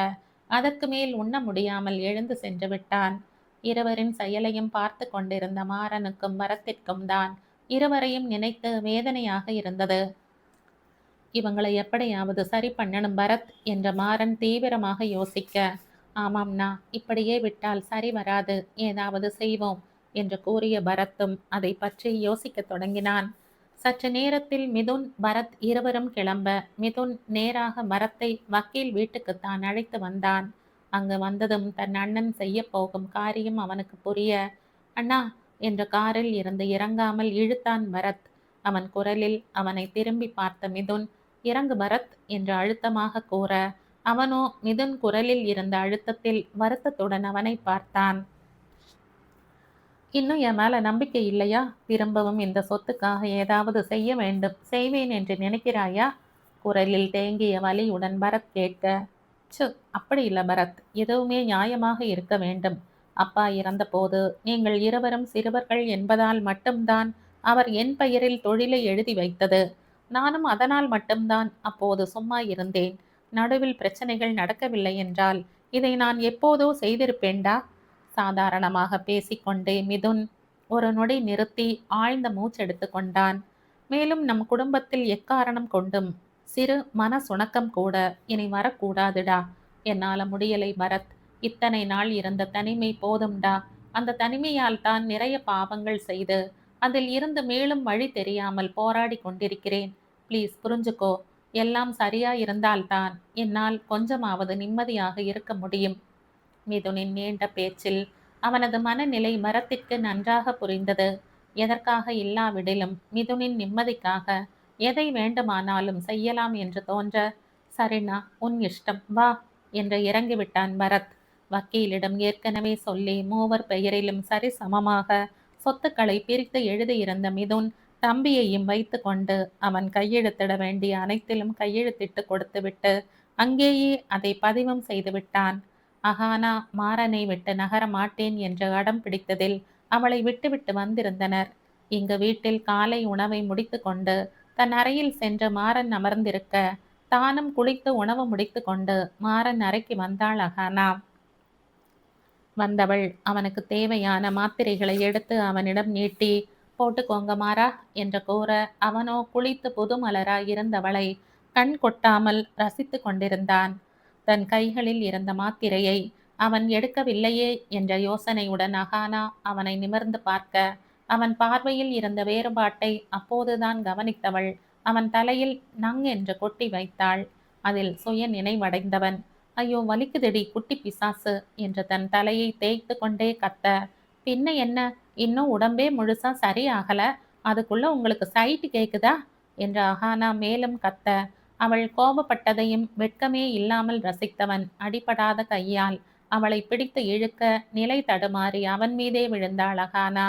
அதற்கு மேல் உண்ண முடியாமல் எழுந்து சென்று விட்டான். இருவரின் செயலையும் பார்த்து கொண்டிருந்த மாறனுக்கும் வரத்திற்கும் தான் இருவரையும் நினைத்து வேதனையாக இருந்தது. இவங்களை எப்படியாவது சரி பண்ணணும் பரத் என்ற மாறன் தீவிரமாக யோசிக்க, ஆமாம்னா, இப்படியே விட்டால் சரி வராது, ஏதாவது செய்வோம் என்று கூறிய பரத்தும் அதை பற்றி யோசிக்க தொடங்கினான். சற்று நேரத்தில் மிதுன் பரத் இருவரும் கிளம்ப, மிதுன் நேராக பரத்தை வக்கீல் வீட்டுக்குத்தான் அழைத்து வந்தான். அங்கு வந்ததும் தன் அண்ணன் செய்ய போகும் காரியம் அவனுக்கு புரிய, அண்ணா என்ற காரில் இருந்து இறங்காமல் இழுத்தான் பரத். அவன் குரலில் அவனை திரும்பி பார்த்த மிதுன், இறங்கு பரத் என்று அழுத்தமாக கூற, அவனோ மிதுன் குரலில் இருந்த அழுத்தத்தில் வருத்தத்துடன் அவனை பார்த்தான். இன்னும் என் மேல நம்பிக்கை இல்லையா? திரும்பவும் இந்த சொத்துக்காக ஏதாவது செய்வேன் என்று நினைக்கிறாயா? குரலில் தேங்கிய வலியுடன் பரத் கேட்க, சு, அப்படி இல்லை பரத், எதுவுமே நியாயமாக இருக்க வேண்டும். அப்பா இறந்தபோது நீங்கள் இருவரும் சிறுவர்கள் என்பதால் மட்டும்தான் அவர் என் பெயரில் தொழிலை எழுதி வைத்தது. நானும் அதனால் மட்டும்தான் அப்போது சும்மா இருந்தேன். நடுவில் பிரச்சனைகள் நடக்கவில்லை என்றால் இதை நான் எப்போதோ செய்திருப்பேன்டா. சாதாரணமாக பேசிக்கொண்டே மிதுன் ஒரு நொடி நிறுத்தி ஆழ்ந்த மூச்செடுத்து கொண்டான். மேலும் நம் குடும்பத்தில் எக்காரணம் கொண்டும் சிறு மன சுணக்கம் கூட இனி வரக்கூடாதுடா. என்னால முடியலை பரத். இத்தனை நாள் இருந்த தனிமை போதும்டா. அந்த தனிமையால் தான் நிறைய பாவங்கள் செய்து அதில் இருந்து மேலும் வழி தெரியாமல் போராடி கொண்டிருக்கிறேன். ப்ளீஸ் புரிஞ்சுக்கோ. எல்லாம் சரியா இருந்தால்தான் என்னால் கொஞ்சமாவது நிம்மதியாக இருக்க முடியும். மிதுனின் நீண்ட பேச்சில் அவனது மனநிலை மரத்திற்கு நன்றாக புரிந்தது. எதற்காக இல்லாவிடிலும் மிதுனின் நிம்மதிக்காக எதை வேண்டுமானாலும் செய்யலாம் என்று தோன்ற, சரிண்ணா, உன் இஷ்டம், வா என்று இறங்கிவிட்டான் பரத். வக்கீலிடம் ஏற்கனவே சொல்லி மூவர் பெயரிலும் சரிசமமாக சொத்துக்களை பிரித்து எழுதியிருந்த மிதுன் தம்பியையும் வைத்து கொண்டு அவன் கையெழுத்திட வேண்டிய அனைத்திலும் கையெழுத்திட்டு கொடுத்துவிட்டு அங்கேயே அதை பதிவும் செய்து விட்டான். அகானா மாறனை விட்டு நகர மாட்டேன் என்று அடம் பிடித்ததில் அவளை விட்டுவிட்டு வந்திருந்தனர். இங்கு வீட்டில் காலை உணவை முடித்து கொண்டு தன் அறையில் சென்று மாறன் அமர்ந்திருக்க தானும் குளித்து உணவு முடித்து கொண்டு மாறன் அறைக்கு வந்தாள் அகானா. வந்தவள் அவனுக்கு தேவையான மாத்திரைகளை எடுத்து அவனிடம் நீட்டி, போட்டுக்கோங்க மாறா என்று கூற, அவனோ குளித்து புதுமலராய் இருந்தவளை கண் கொட்டாமல் ரசித்து கொண்டிருந்தான். தன் கைகளில் இருந்த மாத்திரையை அவன் எடுக்கவில்லையே என்ற யோசனையுடன் அகானா அவனை நிமிர்ந்து பார்க்க, அவன் பார்வையில் இருந்த வேறுபாட்டை அப்போதுதான் கவனித்தவள் அவன் தலையில் நங் என்று கொட்டி வைத்தாள். அதில் சுய நினைவடைந்தவன், ஐயோ வலிக்குதடி குட்டி பிசாசு என்று தன் தலையை தேய்த்து கொண்டே கத்த, பின்ன என்ன, இன்னும் உடம்பே முழுசா சரியாகல, அதுக்குள்ள உங்களுக்கு சைட்டு கேக்குதா என்று அகானா மேலும் கத்த, அவள் கோபப்பட்டதையும் வெட்கமே இல்லாமல் ரசித்தவன் அடிபடாத கையால் அவளை பிடித்து இழுக்க நிலை தடுமாறி அவன் மீதே விழுந்தாள் அகானா.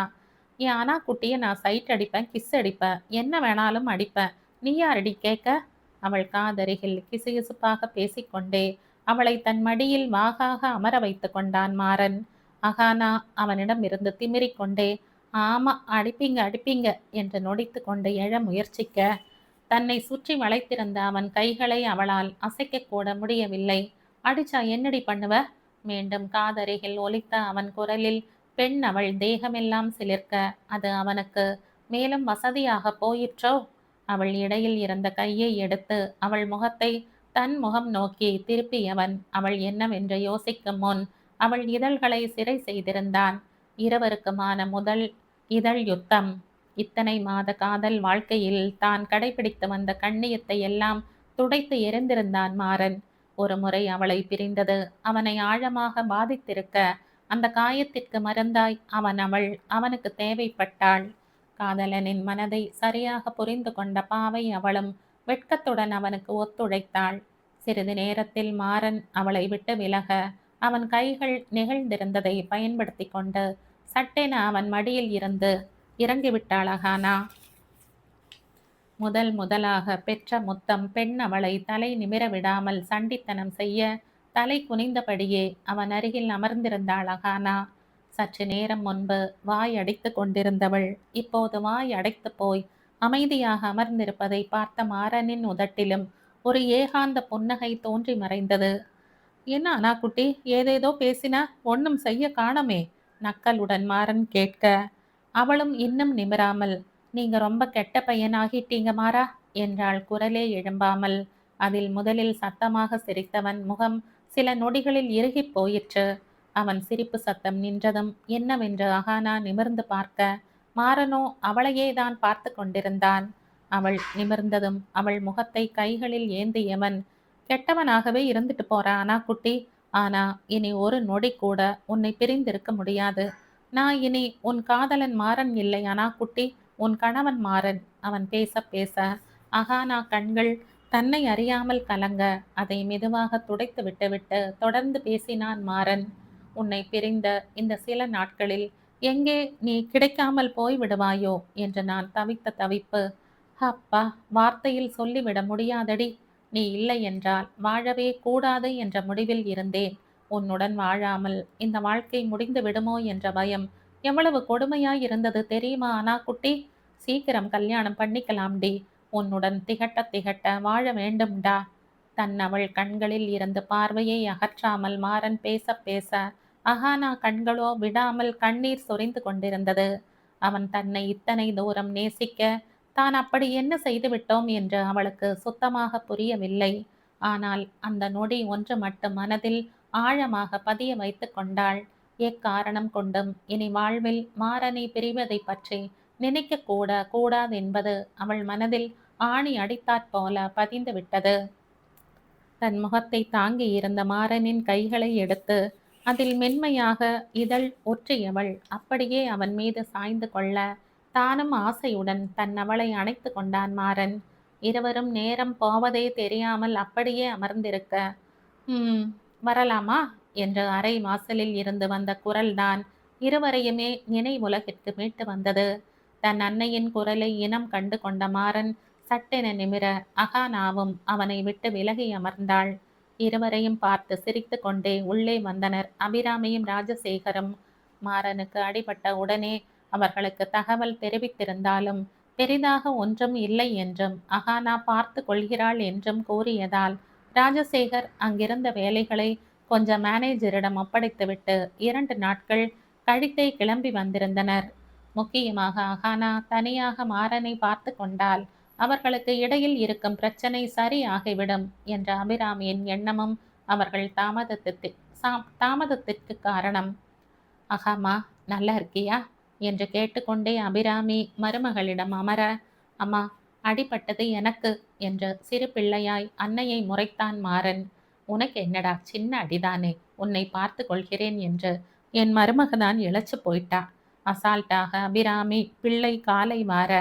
என் ஆனா குட்டியை நான் சைட் அடிப்பேன், கிஸ் அடிப்பேன், என்ன வேணாலும் அடிப்பேன், நீ யாரடி கேட்க? அவள் காதருகில் கிசுகிசுப்பாக பேசிக்கொண்டே அவளை தன் மடியில் வாகாக அமர வைத்து கொண்டான் மாறன். அகானா அவனிடம் இருந்து திமிரிக்கொண்டே, ஆமா அடிப்பீங்க அடிப்பீங்க என்று நொடித்து கொண்டு எழ முயற்சிக்க, தன்னை சுற்றி வளைத்திருந்த அவன் கைகளை அவளால் அசைக்கக்கூட முடியவில்லை. அடிச்சா என்னடி பண்ணுவ? மீண்டும் காதருகில் ஒலித்த அவன் குரலில் பெண் அவள் தேகமெல்லாம் சிலிர்க்க அது அவனுக்கு மேலும் வசதியாக போயிற்றோ. அவள் இடையில் இருந்த கையை எடுத்து அவள் முகத்தை தன் முகம் நோக்கி திருப்பியவன் அவள் என்னவென்று யோசிக்கும் முன் அவள் இதழ்களை சிறை செய்திருந்தான். இருவருக்குமான முதல் இதழ் யுத்தம். இத்தனை மாத காதல் வாழ்க்கையில் தான் கடைபிடித்து வந்த கண்ணியத்தை எல்லாம் துடைத்து எரிந்திருந்தான் மாறன். ஒரு முறை அவளை பிரிந்தது அவனை ஆழமாக பாதித்திருக்க அந்த காயத்திற்கு மருந்தாய் அவள் அவனுக்கு தேவைப்பட்டாள். காதலனின் மனதை சரியாக புரிந்து கொண்ட பாவை அவளும் வெட்கத்துடன் அவனுக்கு ஒத்துழைத்தாள். சிறிது நேரத்தில் மாறன் அவளை விட்டு விலக அவன் கைகள் நெகிழ்ந்திருந்ததை பயன்படுத்தி கொண்டு சட்டென அவன் மடியில் இருந்து இறங்கிவிட்டாள் அகானா. முதலாக பெற்ற முத்தம் பெண் அவளை தலை நிமிர விடாமல் சண்டித்தனம் செய்ய தலை குனிந்தபடியே அவன் அருகில் அமர்ந்திருந்தாள் அகானா. சற்று நேரம் முன்பு வாய் அடைத்து கொண்டிருந்தவள் இப்போது வாய் அடைத்து போய் அமைதியாக அமர்ந்திருப்பதை பார்த்த மாறனின் உதட்டிலும் ஒரு ஏகாந்த புன்னகை தோன்றி மறைந்தது. என்ன அனா குட்டி, ஏதேதோ பேசின, ஒன்னும் செய்ய காணமே நக்கலுடன் மாறன் கேட்க, அவளும் இன்னும் நிமிராமல், நீங்க ரொம்ப கெட்ட பையனாகிட்டீங்க மாறா என்றாள் குரலே எழும்பாமல். அதில் முதலில் சத்தமாக சிரித்தவன் முகம் சில நொடிகளில் இறுகி போயிற்று. அவன் சிரிப்பு சத்தம் நின்றதும் என்னவென்று அகானா நிமிர்ந்து பார்க்க மாறனோ அவளையே தான் பார்த்து கொண்டிருந்தான். அவள் நிமிர்ந்ததும் அவள் முகத்தை கைகளில் ஏந்தியவன், கெட்டவனாகவே இருந்துட்டு போறானா குட்டி, ஆனா இனி ஒரு நொடி கூட உன்னை பிரிந்திருக்க முடியாது. நான் இனி உன் காதலன் மாறன் இல்லை அனா குட்டி, உன் கணவன் மாறன். அவன் பேச பேச அகானா கண்கள் தன்னை அறியாமல் கலங்க அதை மெதுவாக துடைத்து விட்டுவிட்டு தொடர்ந்து பேசினான் மாறன். உன்னை பிரிந்த இந்த சில நாட்களில் எங்கே நீ கிடைக்காமல் போய் விடுவாயோ என்று நான் தவித்த தவிப்பு, அப்பா, வார்த்தையில் சொல்லிவிட முடியாதடி. நீ இல்லை என்றால் வாழவே கூடாது என்ற முடிவில் இருந்தேன். உன்னுடன் வாழாமல் இந்த வாழ்க்கை முடிந்து விடுமோ என்ற பயம் எவ்வளவு கொடுமையாய் இருந்தது தெரியுமா அனா குட்டி? சீக்கிரம் கல்யாணம் பண்ணிக்கலாம்டி, உன்னுடன் திகட்ட திகட்ட வாழ வேண்டும்டா. தன் அவள் கண்களில் இருந்து பார்வையை அகற்றாமல் மாறன் பேச பேச அகானா கண்களோ விடாமல் கண்ணீர் சொரிந்து கொண்டிருந்தது. அவன் தன்னை இத்தனை தூரம் நேசிக்க தான் அப்படி என்ன செய்து விட்டோம் என்று அவளுக்கு சுத்தமாக புரியவில்லை. ஆனால் அந்த நொடி ஒன்று மட்டும் மனதில் ஆழமாக பதிய வைத்து கொண்டாள். எக்காரணம் கொண்டும் இனி வாழ்வில் மாறனை பிரிவதை பற்றி நினைக்க கூட கூடாதென்பது அவள் மனதில் ஆணி அடித்தாற்போல பதிந்து விட்டது. தன் முகத்தை தாங்கி இருந்த மாறனின் கைகளை எடுத்து அதில் மென்மையாக இதழ் ஒற்றியவள் அப்படியே அவன் மீது சாய்ந்து கொள்ள தானும் ஆசையுடன் தன் அவளை அணைத்து கொண்டான் மாறன். இருவரும் நேரம் போவதே தெரியாமல் அப்படியே அமர்ந்திருக்க, ம் வரலாமா என்று அறை வாசலில் இருந்து வந்த குரல்தான் இருவரையுமே நினைவுலகிற்கு மீட்டு வந்தது. தன் அன்னையின் குரலை இனம் கண்டு கொண்ட மாறன் சட்டென நிமிர அகானாவும் அவனை விட்டு விலகி அமர்ந்தாள். இருவரையும் பார்த்து சிரித்து கொண்டே உள்ளே வந்தனர் அபிராமியும் ராஜசேகரும். மாறனுக்கு அடிபட்ட உடனே அவர்களுக்கு தகவல் தெரிவித்திருந்தாலும் பெரிதாக ஒன்றும் இல்லை என்றும் அகானா பார்த்து கொள்கிறாள் என்றும் கூறியதால் ராஜசேகர் அங்கிருந்த வேலைகளை கொஞ்சம் மேனேஜரிடம் ஒப்படைத்துவிட்டு 2 நாட்கள் கழித்தே கிளம்பி வந்திருந்தனர். முக்கியமாக அகானா தனியாக மாறனை பார்த்து கொண்டால் அவர்களுக்கு இடையில் இருக்கும் பிரச்சனை சரியாகிவிடும் என்ற அபிராமியின் எண்ணமும் அவர்கள் தாமதத்திற்கு காரணம். அகாமா, நல்லா இருக்கியா என்று கேட்டுக்கொண்டே அபிராமி மருமகளிடம் அமர, அம்மா, அடிபட்டது எனக்கு என்று சிறு பிள்ளையாய் அன்னையை முறைத்தான் மாறன். உனக்கு என்னடா, சின்ன அடிதானே, உன்னை பார்த்து கொள்கிறேன் என்று என் மருமகதான் இழைச்சு போயிட்டா. அசால்ட்டாக அபிராமி பிள்ளை காலை வார,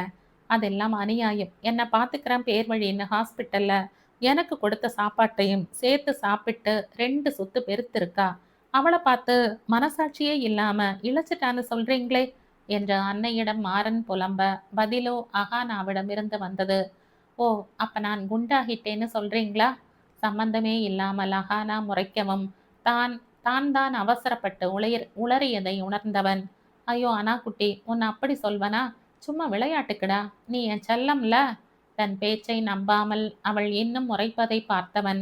அதெல்லாம் அநியாயம். என்னை பார்த்துக்கிறேன் பேர் வழின்னு ஹாஸ்பிட்டல்ல எனக்கு கொடுத்த சாப்பாட்டையும் சேர்த்து சாப்பிட்டு 2 சுத்து பெருத்திருக்கா. அவளை பார்த்து மனசாட்சியே இல்லாம இழைச்சிட்டான்னு சொல்றீங்களே என்று அன்னையிடம் மாறன் புலம்ப பதிலோ அகானாவிடமிருந்து வந்தது. ஓ, அப்ப நான் குண்டாகிட்டேன்னு சொல்றீங்களா? சம்பந்தமே இல்லாமல் அகானா முறைக்கவும் தான் தான் அவசரப்பட்டு உளறியதை உணர்ந்தவன், ஐயோ அனா குட்டி, உன்னை அப்படி சொல்வனா? சும்மா விளையாட்டுக்குடா, நீ என் செல்லம்ல. தன் பேச்சை நம்பாமல் அவள் இன்னும் முறைப்பதை பார்த்தவன்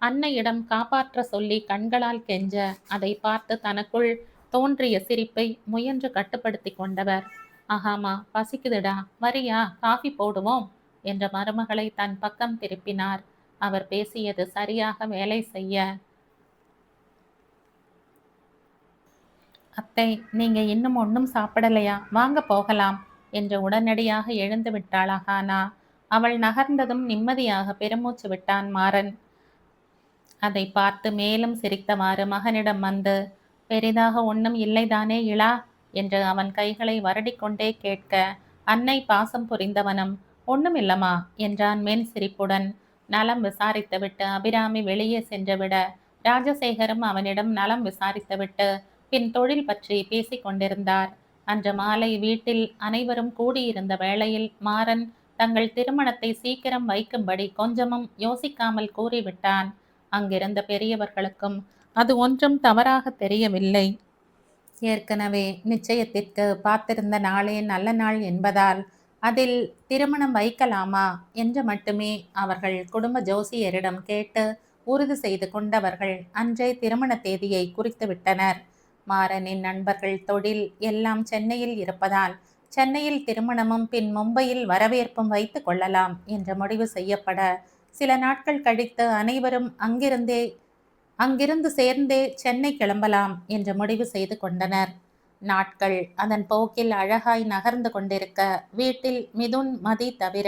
அன்னையிடம் காப்பாற்ற சொல்லி கண்களால் கெஞ்ச அதை பார்த்து தனக்குள் தோன்றிய சிரிப்பை முயன்று கட்டுப்படுத்தி கொண்டவர், ஆகாமா, பசிக்குதுடா, வரியா, காஃபி போடுவோம் என்ற மருமகளை தன் பக்கம் திருப்பினார். அவர் பேசியது சரியாக வேலை செய்ய. அத்தை, நீங்க இன்னும் ஒன்றும் சாப்பிடலையா? வாங்க போகலாம் என்று உடனடியாக எழுந்து விட்டாள் அகானா. அவள் நகர்ந்ததும் நிம்மதியாக பெருமூச்சு விட்டான் மாறன். அதை பார்த்து மேலும் சிரித்தவாறு மகனிடம் வந்து, பெரிதாக ஒன்றும் இல்லைதானே இளா என்று அவன் கைகளை வருடிக்கொண்டே கேட்க, அன்னை பாசம் புரிந்தவனும் ஒன்றும் இல்லம்மா என்றான் மென் சிரிப்புடன். நலம் விசாரித்துவிட்டு அபிராமி வெளியே சென்றுவிட ராஜசேகரும் அவனிடம் நலம் விசாரித்துவிட்டு பின் தொழில் பற்றி பேசிக் கொண்டிருந்தார். அன்று மாலை வீட்டில் அனைவரும் கூடியிருந்த வேளையில் மாறன் தங்கள் திருமணத்தை சீக்கிரம் வைக்கும்படி கொஞ்சமும் யோசிக்காமல் கூறிவிட்டான். அங்கிருந்த பெரியவர்களுக்கும் அது ஒன்றும் தவறாக தெரியவில்லை. ஏற்கனவே நிச்சயத்திற்கு பார்த்திருந்த நாளே நல்ல நாள் என்பதால் அதில் திருமணம் வைக்கலாமா என்று மட்டுமே அவர்கள் குடும்ப ஜோசியரிடம் கேட்டு உறுதி செய்து கொண்டவர்கள் அன்றே திருமண தேதியை குறித்து விட்டனர். மாறனின் நண்பர்கள் தொழில் எல்லாம் சென்னையில் இருப்பதால் சென்னையில் திருமணமும் பின் மும்பையில் வரவேற்பும் வைத்து கொள்ளலாம் என்று முடிவு செய்யப்பட சில நாட்கள் கழித்து அனைவரும் அங்கிருந்து சேர்ந்தே சென்னை கிளம்பலாம் என்று முடிவு செய்து கொண்டனர். நாட்கள் அதன் போக்கில் அழகாய் நகர்ந்து கொண்டிருக்க வீட்டில் மிதுன், மதி தவிர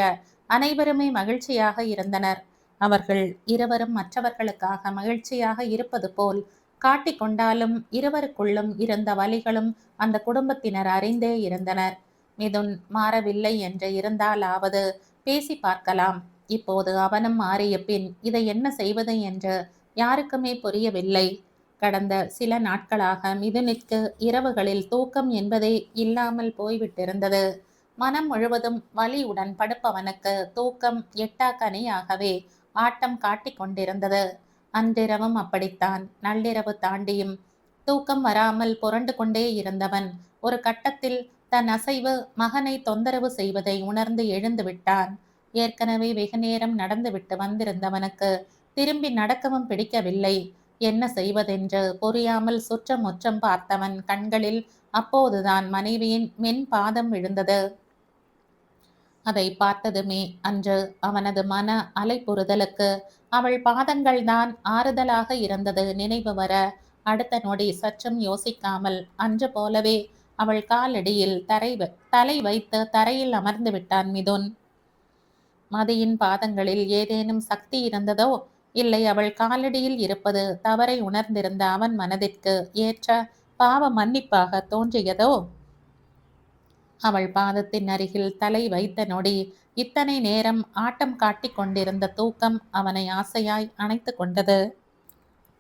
அனைவருமே மகிழ்ச்சியாக இருந்தனர். அவர்கள் இருவரும் மற்றவர்களுக்காக மகிழ்ச்சியாக இருப்பது போல் காட்டிக்கொண்டாலும் இருவருக்குள்ளும் இருந்த வலிகளும் அந்த குடும்பத்தினர் அறிந்தே இருந்தனர். மிதுன் மாறவில்லை என்று இருந்தாலாவது பேசி பார்க்கலாம். இப்போது அவனும் மாறிய பின் இதை என்ன செய்வது என்று யாருக்குமே புரியவில்லை. கடந்த சில நாட்களாக மிதுனுக்கு இரவுகளில் தூக்கம் என்பதே இல்லாமல் போய்விட்டிருந்தது. மனம் முழுவதும் வலியுடன் படுப்பவனுக்கு தூக்கம் எட்டாக்கனியாகவே ஆட்டம் காட்டிக் கொண்டிருந்தது. அன்றிரவும் அப்படித்தான். நள்ளிரவு தாண்டியும் தூக்கம் வராமல் புரண்டு கொண்டே இருந்தவன் ஒரு கட்டத்தில் தன் அசைவு மகனை தொந்தரவு செய்வதை உணர்ந்து எழுந்து விட்டான். ஏற்கனவே வெகு நேரம் நடந்துவிட்டு வந்திருந்தவனுக்கு திரும்பி நடக்கவும் பிடிக்கவில்லை. என்ன செய்வதென்று புரியாமல் சுற்றமுற்றம் பார்த்தவன் கண்களில் அப்போதுதான் மனைவியின் மென் பாதம் விழுந்தது. அதை பார்த்ததுமே அன்று அவனது மன அலைப்புறுதலுக்கு அவள் பாதங்கள்தான் ஆறுதலாக இருந்தது நினைவு வர, அடுத்த நொடி சற்றும் யோசிக்காமல் அன்று போலவே அவள் காலடியில் தலை வைத்து தரையில் அமர்ந்து விட்டான் மிதுன். மதியின் பாதங்களில் ஏதேனும் சக்தி இருந்ததோ, இல்லை அவள் காலடியில் இருப்பது தவறை உணர்ந்திருந்த அவன் மனதிற்கு ஏற்ற பாவ மன்னிப்பாக தோன்றியதோ? அவள் பாதத்தின் அருகில் தலை வைத்த நொடி இத்தனை நேரம் ஆட்டம் காட்டிக் கொண்டிருந்த தூக்கம் அவனை ஆசையாய் அணைத்து கொண்டது.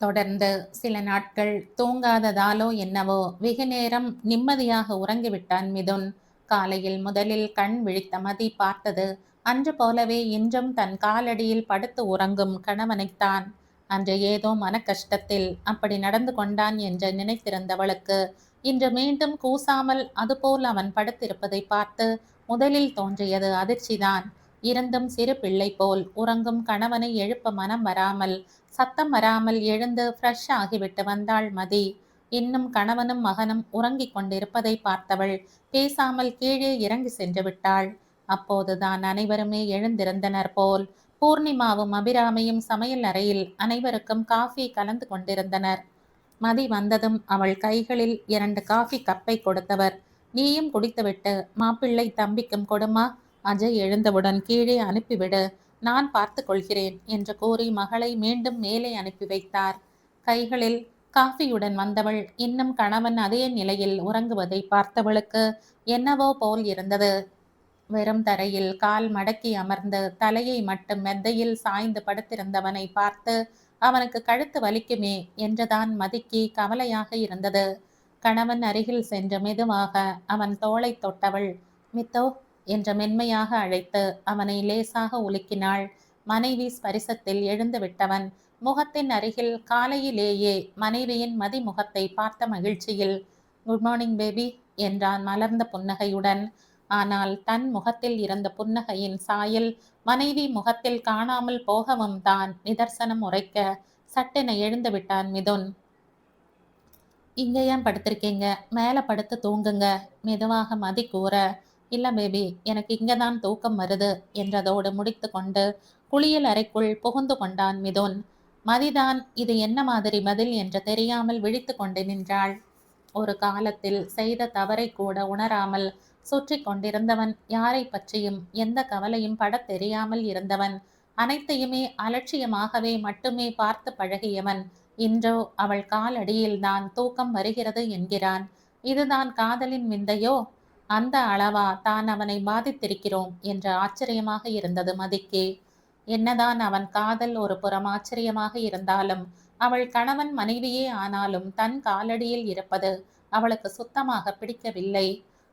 தொடர்ந்து சில நாட்கள் தூங்காததாலோ என்னவோ வெகு நேரம் நிம்மதியாக உறங்கிவிட்டான் மிதுன். காலையில் முதலில் கண் விழித்த மதி பார்த்தது அன்று போலவே இன்றும் தன் காலடியில் படுத்து உறங்கும் கணவனைத்தான். அன்று ஏதோ மன கஷ்டத்தில் அப்படி நடந்து கொண்டான் என்று நினைத்திருந்தவளுக்கு இன்று மீண்டும் கூசாமல் அதுபோல் அவன் படுத்திருப்பதை பார்த்து முதலில் தோன்றியது அதிர்ச்சிதான். இருந்தும் சிறு பிள்ளை போல் உறங்கும் கணவனை எழுப்ப மனம் வராமல் சத்தம் வராமல் எழுந்து ஃப்ரெஷ் ஆகிவிட்டு வந்தாள் மதி. இன்னும் கணவனும் மகனும் உறங்கிக் கொண்டிருப்பதை பார்த்தவள் பேசாமல் கீழே இறங்கி சென்று விட்டாள். அப்போதுதான் அனைவருமே எழுந்திருந்தனர் போல். பூர்ணிமாவும் அபிராமியும் சமையல் அறையில் அனைவருக்கும் காஃபி கலந்து கொண்டிருந்தனர். மதி வந்ததும் அவள் கைகளில் 2 காஃபி கப்பை கொடுத்தவர், நீயும் குடித்துவிட்டு மாப்பிள்ளை தம்பிக்கும் கொடுமா, அஜய் எழுந்தவுடன் கீழே அனுப்பிவிடு, நான் பார்த்து கொள்கிறேன் என்று கூறி மகளை மீண்டும் மேலே அனுப்பி வைத்தார். கைகளில் காஃபியுடன் வந்தவள் இன்னும் கணவன் அதே நிலையில் உறங்குவதை பார்த்தவளுக்கு என்னவோ போல் இருந்தது. வெறும் தரையில் கால் மடக்கி அமர்ந்து தலையை மட்டும் மெத்தையில் சாய்ந்து படுத்திருந்தவனை பார்த்து அவனுக்கு கழுத்து வலிக்குமே என்றுதான் மதிக்கு கவலையாக இருந்தது. கணவன் அருகில் சென்று மெதுவாக அவன் தோளை தொட்டவள் மித்தோ என்று மென்மையாக அழைத்து அவனை லேசாக உலுக்கினாள். மனைவி ஸ்பரிசத்தில் எழுந்து விட்டவன் முகத்தின் அருகில் காலையிலேயே மனைவியின் மதி முகத்தை பார்த்த மகிழ்ச்சியில் குட் மார்னிங் பேபி என்றான் மலர்ந்த புன்னகையுடன். ஆனால் தன் முகத்தில் இருந்த புன்னகையின் சாயல் மனைவி முகத்தில் காணாமல் போகவும் தான் நிதர்சனம் உரைக்க சட்டென எழுந்து விட்டான் மிதுன். இங்க ஏன் படுத்திருக்கீங்க, மேலே படுத்து தூங்குங்க மெதுவாக மதி கூற, இல்ல பேபி எனக்கு இங்கதான் தூக்கம் வருது என்றதோடு முடித்து கொண்டு குளியல் அறைக்குள் புகுந்து கொண்டான் மிதுன். மதிதான் இது என்ன மாதிரி பதில் என்று தெரியாமல் விழித்து கொண்டு நின்றாள். ஒரு காலத்தில் செய்த தவறை கூட உணராமல் சுற்றி கொண்டிருந்தவன், யாரை பற்றியும் எந்த கவலையும் பட தெரியாமல் இருந்தவன், அனைத்தையுமே அலட்சியமாகவே மட்டுமே பார்த்து பழகியவன் இன்றோ அவள் காலடியில்தான் தூக்கம் வருகிறது என்கிறான். இதுதான் காதலின் விந்தையோ? அந்த அளவா தான் அவனை பாதித்திருக்கிறோம் என்று ஆச்சரியமாக இருந்தது மதிக்கே. என்னதான் அவன் காதல் ஒரு புறம் ஆச்சரியமாக இருந்தாலும் அவள் கணவன் மனைவியே ஆனாலும் தன் காலடியில் இருப்பது அவளுக்கு சுத்தமாக பிடிக்கவில்லை.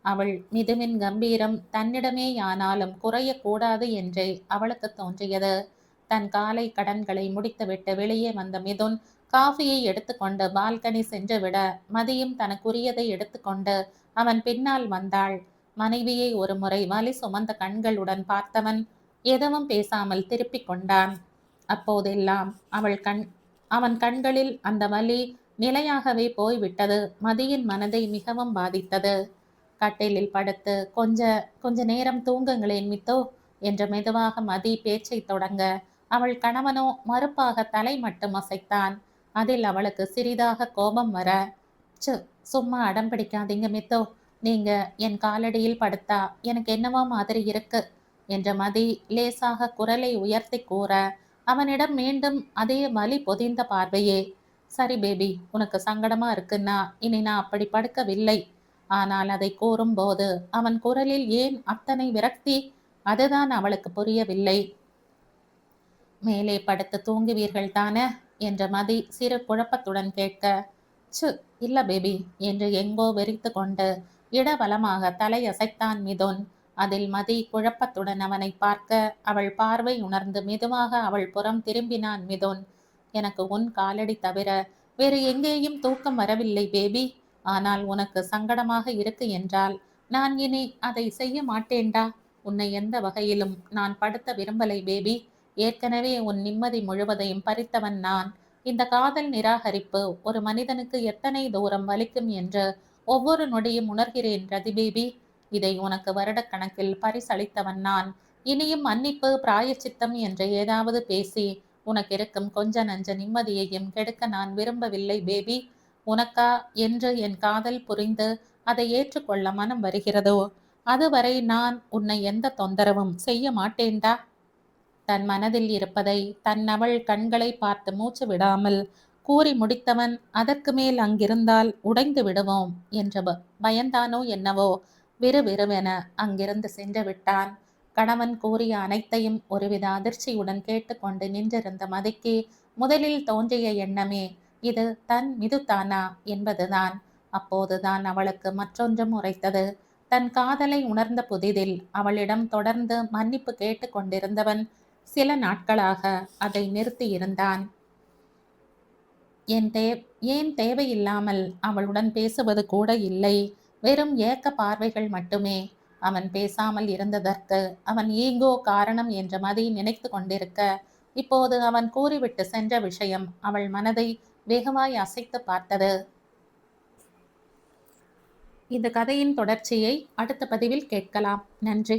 அவள் மிதுவின் கம்பீரம் தன்னிடமேயானாலும் குறையக்கூடாது என்றே அவளுக்கு தோன்றியது. தன் காலை கடன்களை முடித்துவிட்டு வெளியே வந்த மிதுன் காஃபியை எடுத்துக்கொண்டு பால்கனி சென்று விட மதியும் தனக்குரியதை எடுத்துக்கொண்டு அவன் பின்னால் வந்தாள். மனைவியை ஒரு முறை வலி சுமந்த கண்களுடன் பார்த்தவன் எதுவும் பேசாமல் திருப்பிக் கொண்டான். அப்போதெல்லாம் அவன் கண்களில் அந்த வலி நிலையாகவே போய்விட்டது. மதியின் மனதை மிகவும் பாதித்தது. கட்டிலில் படுத்து கொஞ்ச நேரம் தூங்குங்களேன் மித்தோ என்று மெதுவாக மதி பேச்சை தொடங்க அவள் கணவனோ மறுப்பாக தலை மட்டும் அசைத்தான். அதில் அவளுக்கு சிறிதாக கோபம் வர, சும்மா அடம் பிடிக்காதீங்க மித்தோ, நீங்க என் காலடியில் படுத்தா எனக்கு என்னவோ மாதிரி இருக்கு என்ற மதி லேசாக குரலை உயர்த்தி கூற அவனிடம் மீண்டும் அதே வலி பொதிந்த பார்வையே. சரி பேபி, உனக்கு சங்கடமா இருக்குன்னா இனி நான் அப்படி படுக்கவில்லை. ஆனால் அதை கூறும்போது அவன் குரலில் ஏன் அத்தனை விரக்தி, அதுதான் அவளுக்கு புரியவில்லை. மேலே படுத்து தூங்குவீர்கள் தானே என்ற மதி சிறு குழப்பத்துடன் கேட்க, இல்ல பேபி என்று எங்கோ வெறித்து கொண்டு இடவலமாக தலையசைத்தான் மிதுன். அதில் மதி குழப்பத்துடன் அவனை பார்க்க அவள் பார்வை உணர்ந்து மெதுவாக அவள் புறம் திரும்பினான் மிதுன். எனக்கு உன் காலடி தவிர வேறு எங்கேயும் தூக்கம் வரவில்லை பேபி. ஆனால் உனக்கு சங்கடமாக இருக்கு என்றால் நான் இனி அதை செய்ய மாட்டேன்டா. உன்னை எந்த வகையிலும் நான் படுத்த விரும்பலை பேபி. ஏற்கனவே உன் நிம்மதி முழுவதையும் பறித்தவன் நான். இந்த காதல் நிராகரிப்பு ஒரு மனிதனுக்கு எத்தனை தூரம் வலிக்கும் என்று ஒவ்வொரு நொடியும் உணர்கிறேன் ரதி பேபி. இதை உனக்கு வருடக்கணக்கில் பரிசளித்தவன் நான். இனியும் மன்னிப்பு பிராயச்சித்தம் என்று ஏதாவது பேசி உனக்கு இருக்கும் கொஞ்ச நஞ்ச நிம்மதியையும் கெடுக்க நான் விரும்பவில்லை பேபி. உனக்கா என்று என் காதல் புரிந்து அதை ஏற்றுக்கொள்ள மனம் வருகிறதோ அதுவரை நான் உன்னை எந்த தொந்தரவும் செய்ய மாட்டேன்டா. தன் மனதில் இருப்பதை தன் அவள் கண்களை பார்த்து மூச்சு விடாமல் கூறி முடித்தவன் அதற்கு மேல் அங்கிருந்தால் உடைந்து விடுவோம் என்று பயந்தானோ என்னவோ விறுவிறுவென அங்கிருந்து சென்று விட்டான். கணவன் கூறிய அனைத்தையும் ஒருவித அதிர்ச்சியுடன் கேட்டுக்கொண்டு நின்றிருந்த மதிக்கு முதலில் தோன்றிய எண்ணமே இது தன் மிதுத்தானா என்பதுதான். அப்போதுதான் அவளுக்கு மற்றொன்றும் உரைத்தது. தன் காதலை உணர்ந்த புதிதில் அவளிடம் தொடர்ந்து மன்னிப்பு கேட்டு கொண்டிருந்தவன் சில நாட்களாக அதை நிறுத்தியிருந்தான். ஏன் தேவையில்லாமல் அவளுடன் பேசுவது கூட இல்லை. வெறும் ஏக்க பார்வைகள் மட்டுமே. அவன் பேசாமல் இருந்ததற்கு அவன் ஈகோ காரணம் என்று மதி நினைத்து கொண்டிருக்க, இப்போது அவன் கூறிவிட்டு சென்ற விஷயம் அவள் மனதை வெகுவாய் அசைத்து பார்த்தது. இந்த கதையின் தொடர்ச்சியை அடுத்த பதிவில் கேட்கலாம். நன்றி.